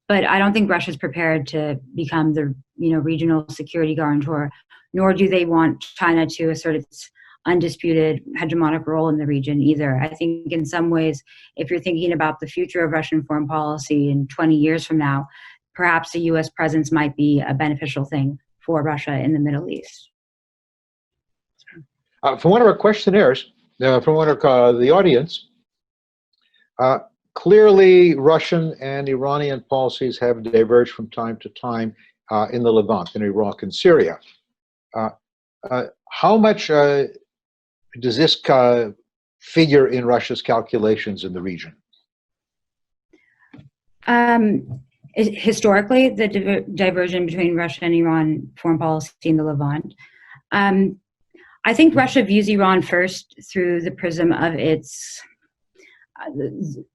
But I don't think Russia's prepared to become the regional security guarantor, nor do they want China to assert its undisputed hegemonic role in the region either. I think in some ways, if you're thinking about the future of Russian foreign policy in 20 years from now, perhaps a U.S. presence might be a beneficial thing for Russia in the Middle East. From one of our questionnaires, from one of the audience, clearly Russian and Iranian policies have diverged from time to time in the Levant, in Iraq and Syria. How much does this figure in Russia's calculations in the region? Historically, the diversion between Russia and Iran foreign policy in the Levant. I think Russia views Iran first through the prism of its,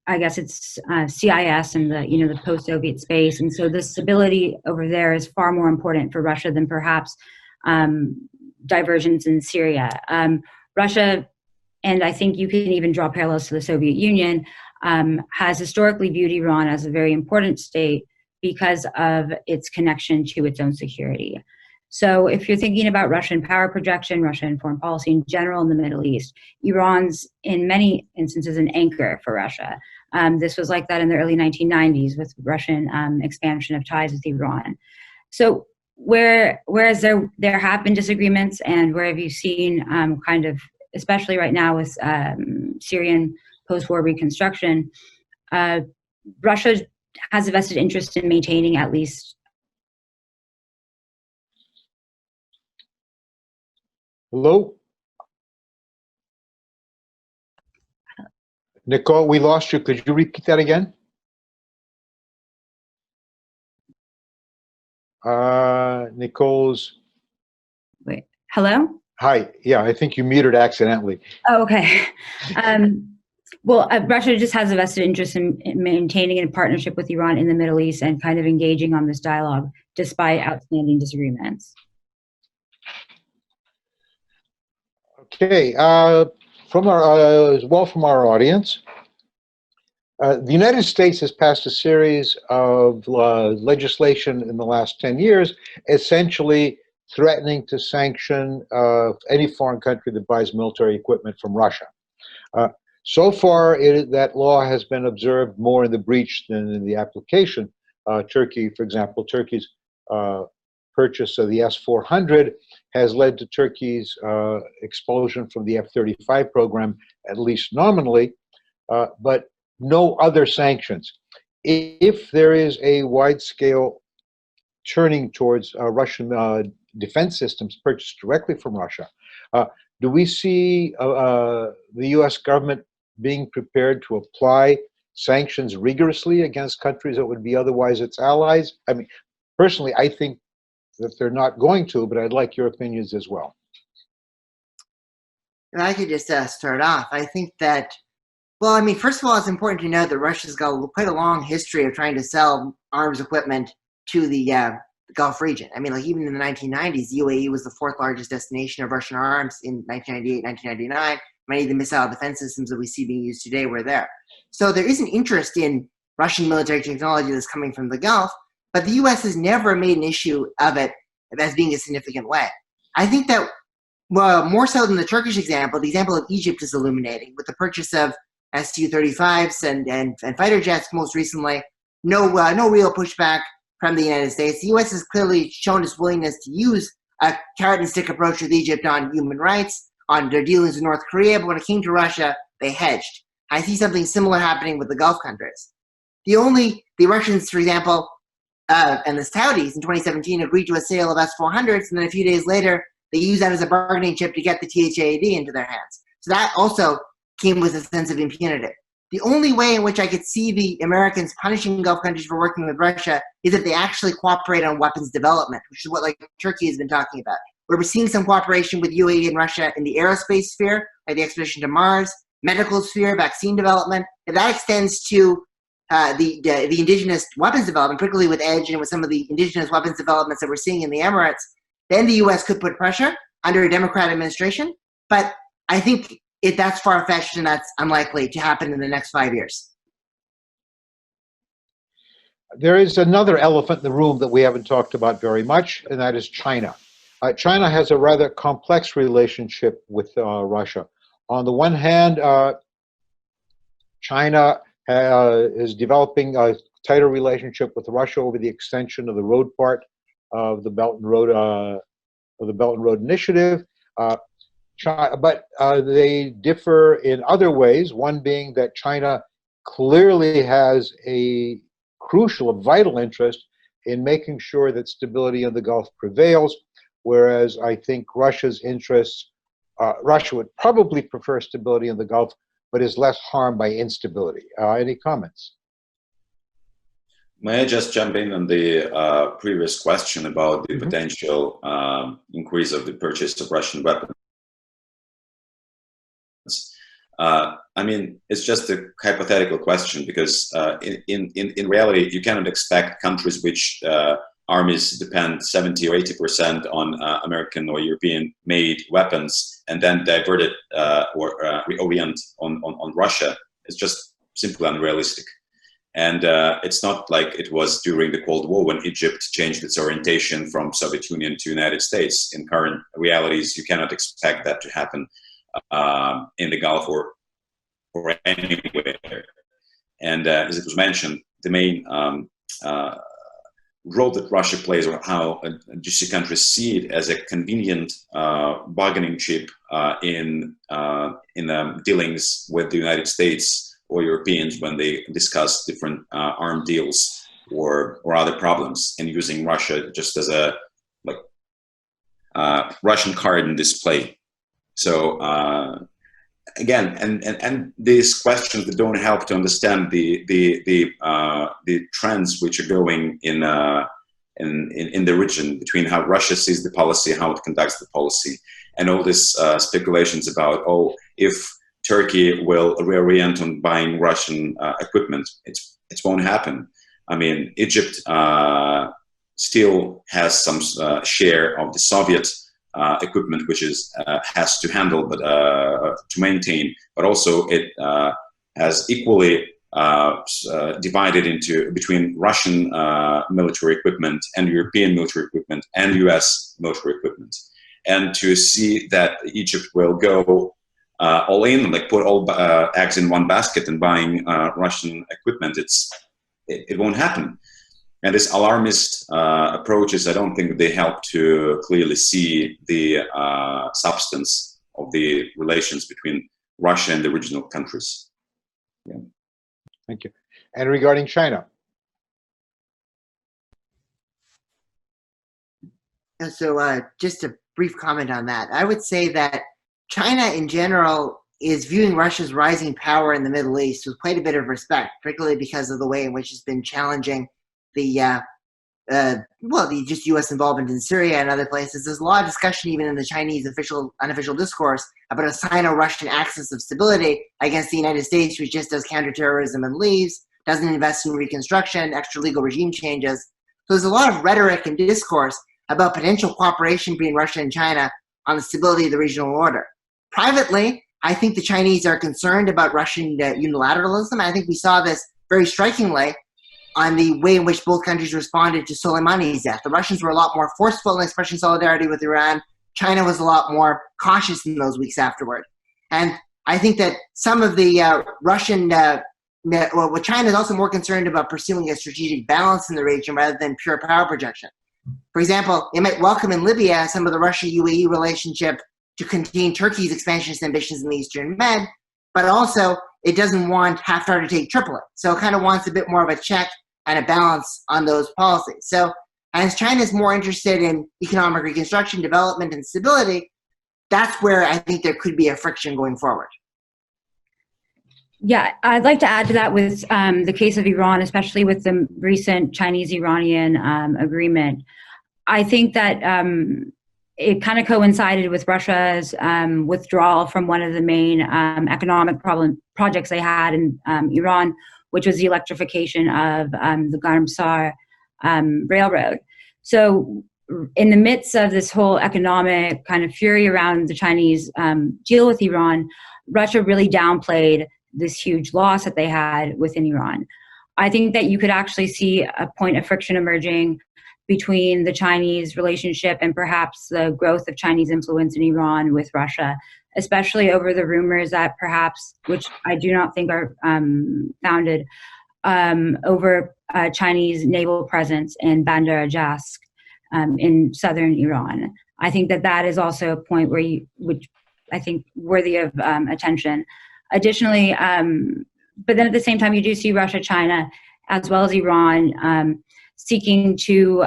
I guess it's CIS and the post-Soviet space, and so the stability over there is far more important for Russia than perhaps diversions in Syria. Russia, and I think you can even draw parallels to the Soviet Union, has historically viewed Iran as a very important state because of its connection to its own security. So if you're thinking about Russian power projection, Russian foreign policy in general in the Middle East, Iran's in many instances an anchor for Russia. This was like that in the early 1990s with Russian expansion of ties with Iran. So whereas there have been disagreements, and where have you seen kind of, especially right now with Syrian post-war reconstruction, Russia has a vested interest in maintaining at least. Hello? Nicole, we lost you. Could you repeat that again? Nicole's. Wait, hello? Hi. Yeah, I think you muted accidentally. Oh, okay. Well, Russia just has a vested interest in maintaining a partnership with Iran in the Middle East and kind of engaging on this dialogue despite outstanding disagreements. Okay, from our as well from our audience, the United States has passed a series of legislation in the last 10 years, essentially threatening to sanction any foreign country that buys military equipment from Russia. So far, that law has been observed more in the breach than in the application. Turkey, for example, Turkey's purchase of the S-400 has led to Turkey's expulsion from the F-35 program, at least nominally, but no other sanctions. If there is a wide-scale turning towards Russian defense systems purchased directly from Russia, do we see the U.S. government being prepared to apply sanctions rigorously against countries that would be otherwise its allies? I mean, personally, I think that they're not going to, but I'd like your opinions as well. If I could just start off, I think that, well, I mean, first of all, it's important to note that Russia's got quite a long history of trying to sell arms equipment to the Gulf region. I mean, like even in the 1990s, UAE was the fourth largest destination of Russian arms in 1998, 1999. Many of the missile defense systems that we see being used today were there. So there is an interest in Russian military technology that's coming from the Gulf, but the U.S. has never made an issue of it as being a significant way. I think that, well, more so than the Turkish example, the example of Egypt is illuminating with the purchase of Su-35s and fighter jets most recently. No real pushback from the United States. The U.S. has clearly shown its willingness to use a carrot and stick approach with Egypt on human rights, on their dealings with North Korea, but when it came to Russia, they hedged. I see something similar happening with the Gulf countries. The Russians, for example, and the Saudis in 2017 agreed to a sale of S-400s, and then a few days later, they used that as a bargaining chip to get the THAAD into their hands. So that also came with a sense of impunity. The only way in which I could see the Americans punishing Gulf countries for working with Russia is if they actually cooperate on weapons development, which is what like Turkey has been talking about. Where we're seeing some cooperation with UAE and Russia in the aerospace sphere, like the expedition to Mars, medical sphere, vaccine development. If that extends to the indigenous weapons development, particularly with Edge and with some of the indigenous weapons developments that we're seeing in the Emirates, then the U.S. could put pressure under a Democrat administration. But I think that's far-fetched and that's unlikely to happen in the next 5 years. There is another elephant in the room that we haven't talked about very much, and that is China. China has a rather complex relationship with Russia. On the one hand, China is developing a tighter relationship with Russia over the extension of the road part of the Belt and Road Initiative. But they differ in other ways, one being that China clearly has a crucial, a vital interest in making sure that stability in the Gulf prevails, whereas I think Russia's interests, Russia would probably prefer stability in the Gulf, but is less harmed by instability. Any comments? May I just jump in on the previous question about the potential increase of the purchase of Russian weapons? I mean, it's just a hypothetical question because in reality, you cannot expect countries which armies depend 70 or 80% on American or European-made weapons and then divert it or reorient on Russia. It's just simply unrealistic. And it's not like it was during the Cold War when Egypt changed its orientation from Soviet Union to United States. In current realities, you cannot expect that to happen in the Gulf or anywhere. And as it was mentioned, the main role that Russia plays, or how GCC countries see it as a convenient bargaining chip in dealings with the United States or Europeans when they discuss different armed deals or other problems, and using Russia just as a Russian card in display. So again, and these questions that don't help to understand the trends which are going in the region between how Russia sees the policy, how it conducts the policy, and all these speculations about, oh, if Turkey will reorient on buying Russian equipment. It won't happen. I mean, Egypt still has some share of the Soviet equipment, which is has to handle, but to maintain. But also, it has equally divided into between Russian military equipment and European military equipment and U.S. military equipment. And to see that Egypt will go all in, like put all eggs in one basket and buying Russian equipment, it won't happen. And this alarmist approaches, I don't think they help to clearly see the substance of the relations between Russia and the regional countries. Yeah. Thank you. And regarding China? So just a brief comment on that. I would say that China in general is viewing Russia's rising power in the Middle East with quite a bit of respect, particularly because of the way in which it's been challenging the just U.S. involvement in Syria and other places. There's a lot of discussion even in the Chinese unofficial discourse about a Sino-Russian axis of stability against the United States, which just does counterterrorism and leaves, doesn't invest in reconstruction, extra-legal regime changes. So there's a lot of rhetoric and discourse about potential cooperation between Russia and China on the stability of the regional order. Privately, I think the Chinese are concerned about Russian unilateralism. I think we saw this very strikingly on the way in which both countries responded to Soleimani's death. The Russians were a lot more forceful in expressing solidarity with Iran. China was a lot more cautious in those weeks afterward. And I think that some of the China is also more concerned about pursuing a strategic balance in the region rather than pure power projection. For example, it might welcome in Libya some of the Russia-UAE relationship to contain Turkey's expansionist ambitions in the Eastern Med, but also it doesn't want Haftar to take Tripoli. So it kind of wants a bit more of a check and a balance on those policies. So as China is more interested in economic reconstruction, development, and stability, that's where I think there could be a friction going forward. Yeah, I'd like to add to that with the case of Iran, especially with the recent Chinese-Iranian agreement. I think that it kind of coincided with Russia's withdrawal from one of the main economic projects they had in Iran, which was the electrification of the Garmsar railroad. So in the midst of this whole economic kind of fury around the Chinese deal with Iran, Russia really downplayed this huge loss that they had within Iran. I think that you could actually see a point of friction emerging between the Chinese relationship and perhaps the growth of Chinese influence in Iran with Russia, especially over the rumors that perhaps, which I do not think are founded, over Chinese naval presence in Bandar Ajask in southern Iran. I think that that is also a point which I think worthy of attention. Additionally, but then at the same time, you do see Russia, China, as well as Iran seeking to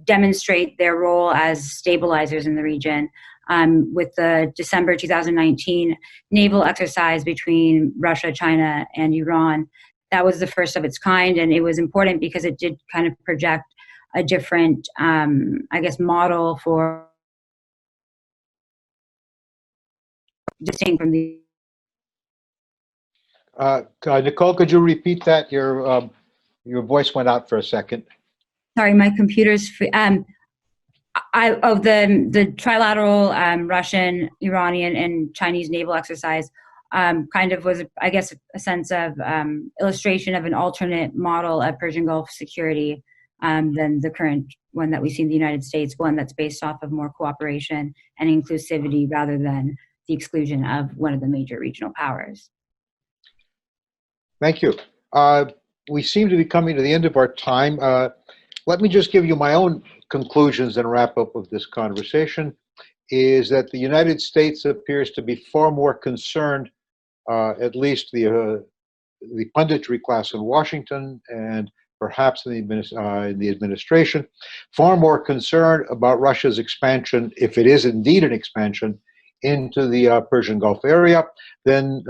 demonstrate their role as stabilizers in the region. With the December 2019 naval exercise between Russia, China, and Iran. That was the first of its kind, and it was important because it did kind of project a different, model for distinct from the. Nicole, could you repeat that? Your voice went out for a second. Sorry, my computer's free. The trilateral Russian, Iranian, and Chinese naval exercise kind of was, I guess, a sense of illustration of an alternate model of Persian Gulf security than the current one that we see in the United States, one that's based off of more cooperation and inclusivity rather than the exclusion of one of the major regional powers. Thank you. We seem to be coming to the end of our time. Let me just give you my own conclusions and wrap up of this conversation, is that the United States appears to be far more concerned, at least the punditry class in Washington and perhaps in the administration, far more concerned about Russia's expansion, if it is indeed an expansion, into the Persian Gulf area than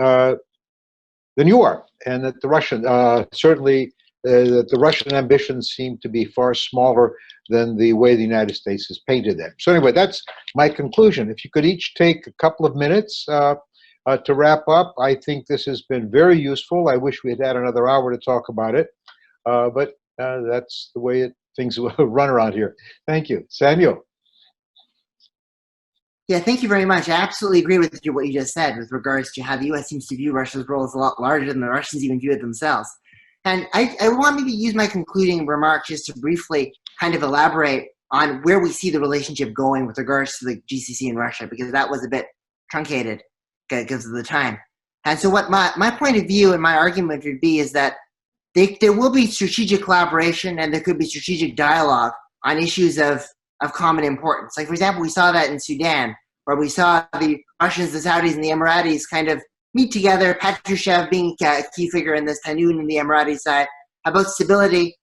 you are, and that the Russian that the Russian ambitions seem to be far smaller than the way the United States has painted them. So anyway, that's my conclusion. If you could each take a couple of minutes, To wrap up, I think this has been very useful. I wish we had had another hour to talk about it, but that's the way things run around here. Thank you. Samuel. Yeah, thank you very much. I absolutely agree with what you just said with regards to how the U.S. seems to view Russia's role as a lot larger than the Russians even view it themselves. And I want to use my concluding remarks just to briefly kind of elaborate on where we see the relationship going with regards to the GCC and Russia, because that was a bit truncated because of the time. And so what my point of view and my argument would be is that there will be strategic collaboration and there could be strategic dialogue on issues of common importance. Like, for example, we saw that in Sudan, where we saw the Russians, the Saudis, and the Emiratis kind of meet together, Patrushev being a key figure in this, Tanoon in the Emirati side, about stability,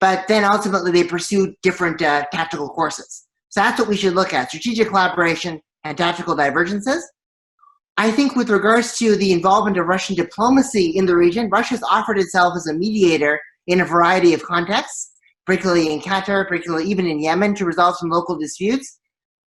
but then ultimately they pursued different tactical courses. So that's what we should look at, strategic collaboration and tactical divergences. I think with regards to the involvement of Russian diplomacy in the region, Russia's offered itself as a mediator in a variety of contexts, particularly in Qatar, particularly even in Yemen, to resolve some local disputes.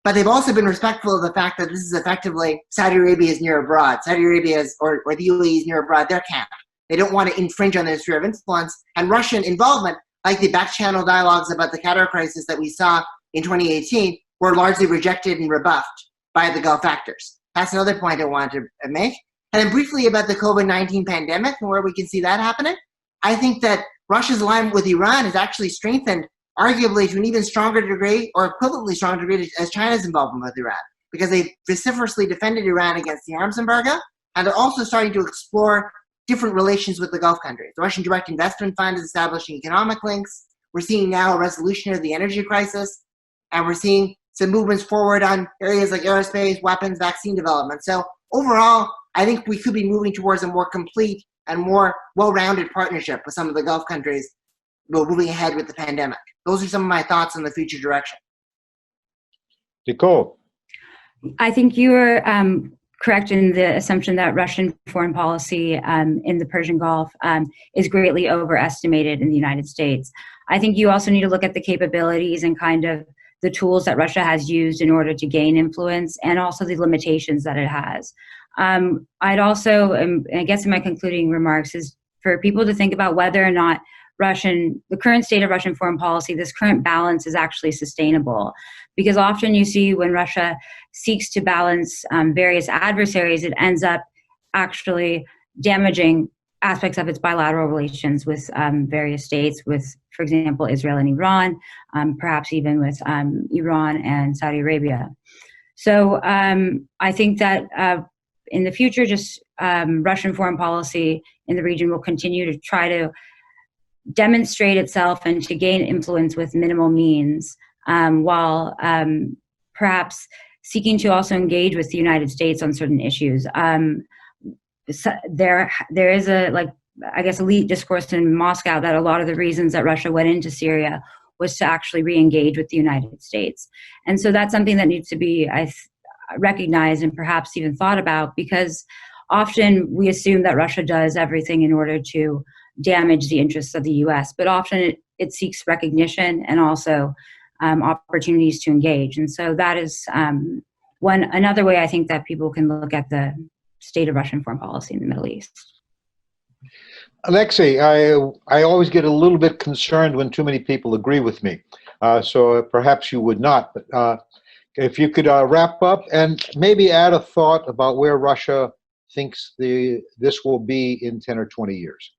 But they've also been respectful of the fact that this is effectively Saudi Arabia's near abroad. Saudi Arabia's or the UAE's near abroad, their camp. They don't want to infringe on their sphere of influence. And Russian involvement, like the back-channel dialogues about the Qatar crisis that we saw in 2018, were largely rejected and rebuffed by the Gulf actors. That's another point I wanted to make. And then briefly about the COVID-19 pandemic and where we can see that happening. I think that Russia's alignment with Iran has actually strengthened, arguably to an even stronger degree, or equivalently strong degree, as China's involvement with Iran, because they vociferously defended Iran against the arms embargo, and they're also starting to explore different relations with the Gulf countries. The Russian Direct Investment Fund is establishing economic links. We're seeing now a resolution of the energy crisis, and we're seeing some movements forward on areas like aerospace, weapons, vaccine development. So overall, I think we could be moving towards a more complete and more well-rounded partnership with some of the Gulf countries moving ahead with the pandemic. Those are some of my thoughts on the future direction. Nicole. I think you are correct in the assumption that Russian foreign policy in the Persian Gulf is greatly overestimated in the United States. I think you also need to look at the capabilities and kind of the tools that Russia has used in order to gain influence, and also the limitations that it has. I'd also, I guess in my concluding remarks, is for people to think about whether or not the current state of Russian foreign policy, this current balance is actually sustainable. Because often you see when Russia seeks to balance various adversaries, it ends up actually damaging aspects of its bilateral relations with various states, with, for example, Israel and Iran, perhaps even with Iran and Saudi Arabia. So I think that in the future, just Russian foreign policy in the region will continue to try to demonstrate itself and to gain influence with minimal means, while perhaps seeking to also engage with the United States on certain issues. So there is a elite discourse in Moscow that a lot of the reasons that Russia went into Syria was to actually re-engage with the United States. And so that's something that needs to be recognized and perhaps even thought about, because often we assume that Russia does everything in order to damage the interests of the U.S., but often it seeks recognition and also opportunities to engage. And so that is another way I think that people can look at the state of Russian foreign policy in the Middle East. Alexey, I always get a little bit concerned when too many people agree with me. So perhaps you would not, but if you could wrap up and maybe add a thought about where Russia thinks this will be in 10 or 20 years.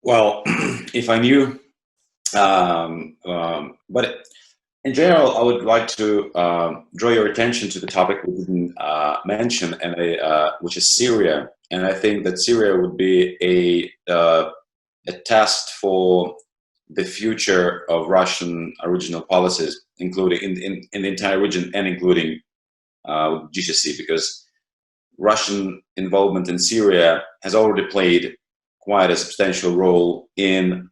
Well, if I knew, but in general, I would like to draw your attention to the topic we didn't mention, which is Syria. And I think that Syria would be a test for the future of Russian regional policies, including in the entire region and including GCC, because Russian involvement in Syria has already played quite a substantial role in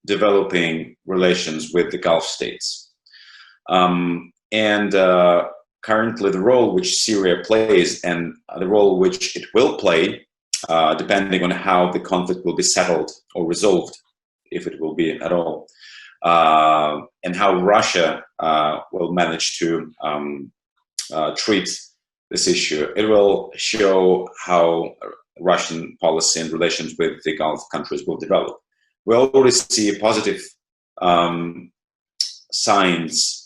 developing relations with the Gulf states. Currently the role which Syria plays and the role which it will play, depending on how the conflict will be settled or resolved, if it will be at all, and how Russia will manage to treat this issue. It will show how Russian policy and relations with the Gulf countries will develop. We already see positive signs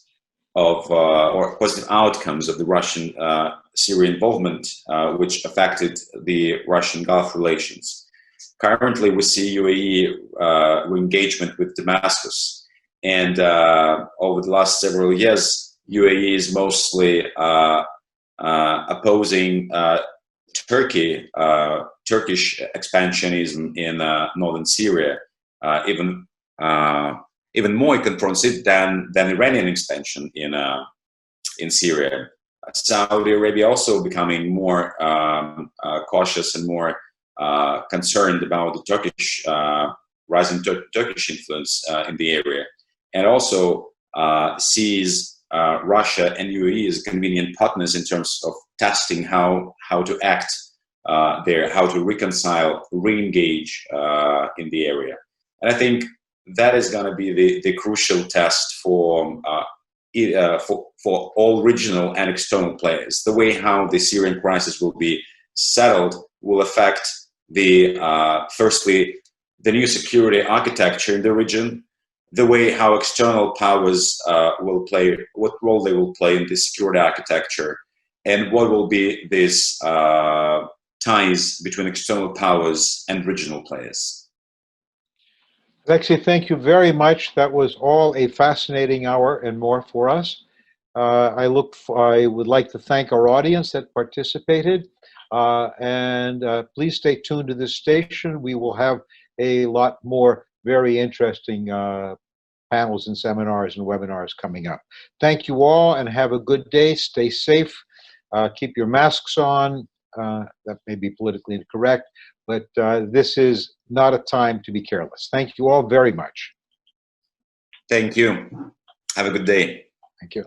of or positive outcomes of the Russian Syria involvement, which affected the Russian Gulf relations. Currently, we see UAE engagement with Damascus, and over the last several years, UAE is mostly opposing Turkish expansionism in northern Syria, even more confronted than Iranian expansion in Syria. Saudi Arabia also becoming more cautious and more concerned about the Turkish rising Turkish influence in the area, and also sees Russia and UAE as convenient partners in terms of testing how to act there, how to reconcile, re-engage in the area. And I think that is going to be the crucial test for all regional and external players. The way how the Syrian crisis will be settled will affect firstly, the new security architecture in the region, the way how external powers will play, what role they will play in the security architecture, and what will be these ties between external powers and regional players. Alexey, thank you very much. That was all a fascinating hour and more for us. I would like to thank our audience that participated, and please stay tuned to this station. We will have a lot more very interesting panels and seminars and webinars coming up. Thank you all, and have a good day. Stay safe. Keep your masks on. That may be politically incorrect, but this is not a time to be careless. Thank you all very much. Thank you. Have a good day. Thank you.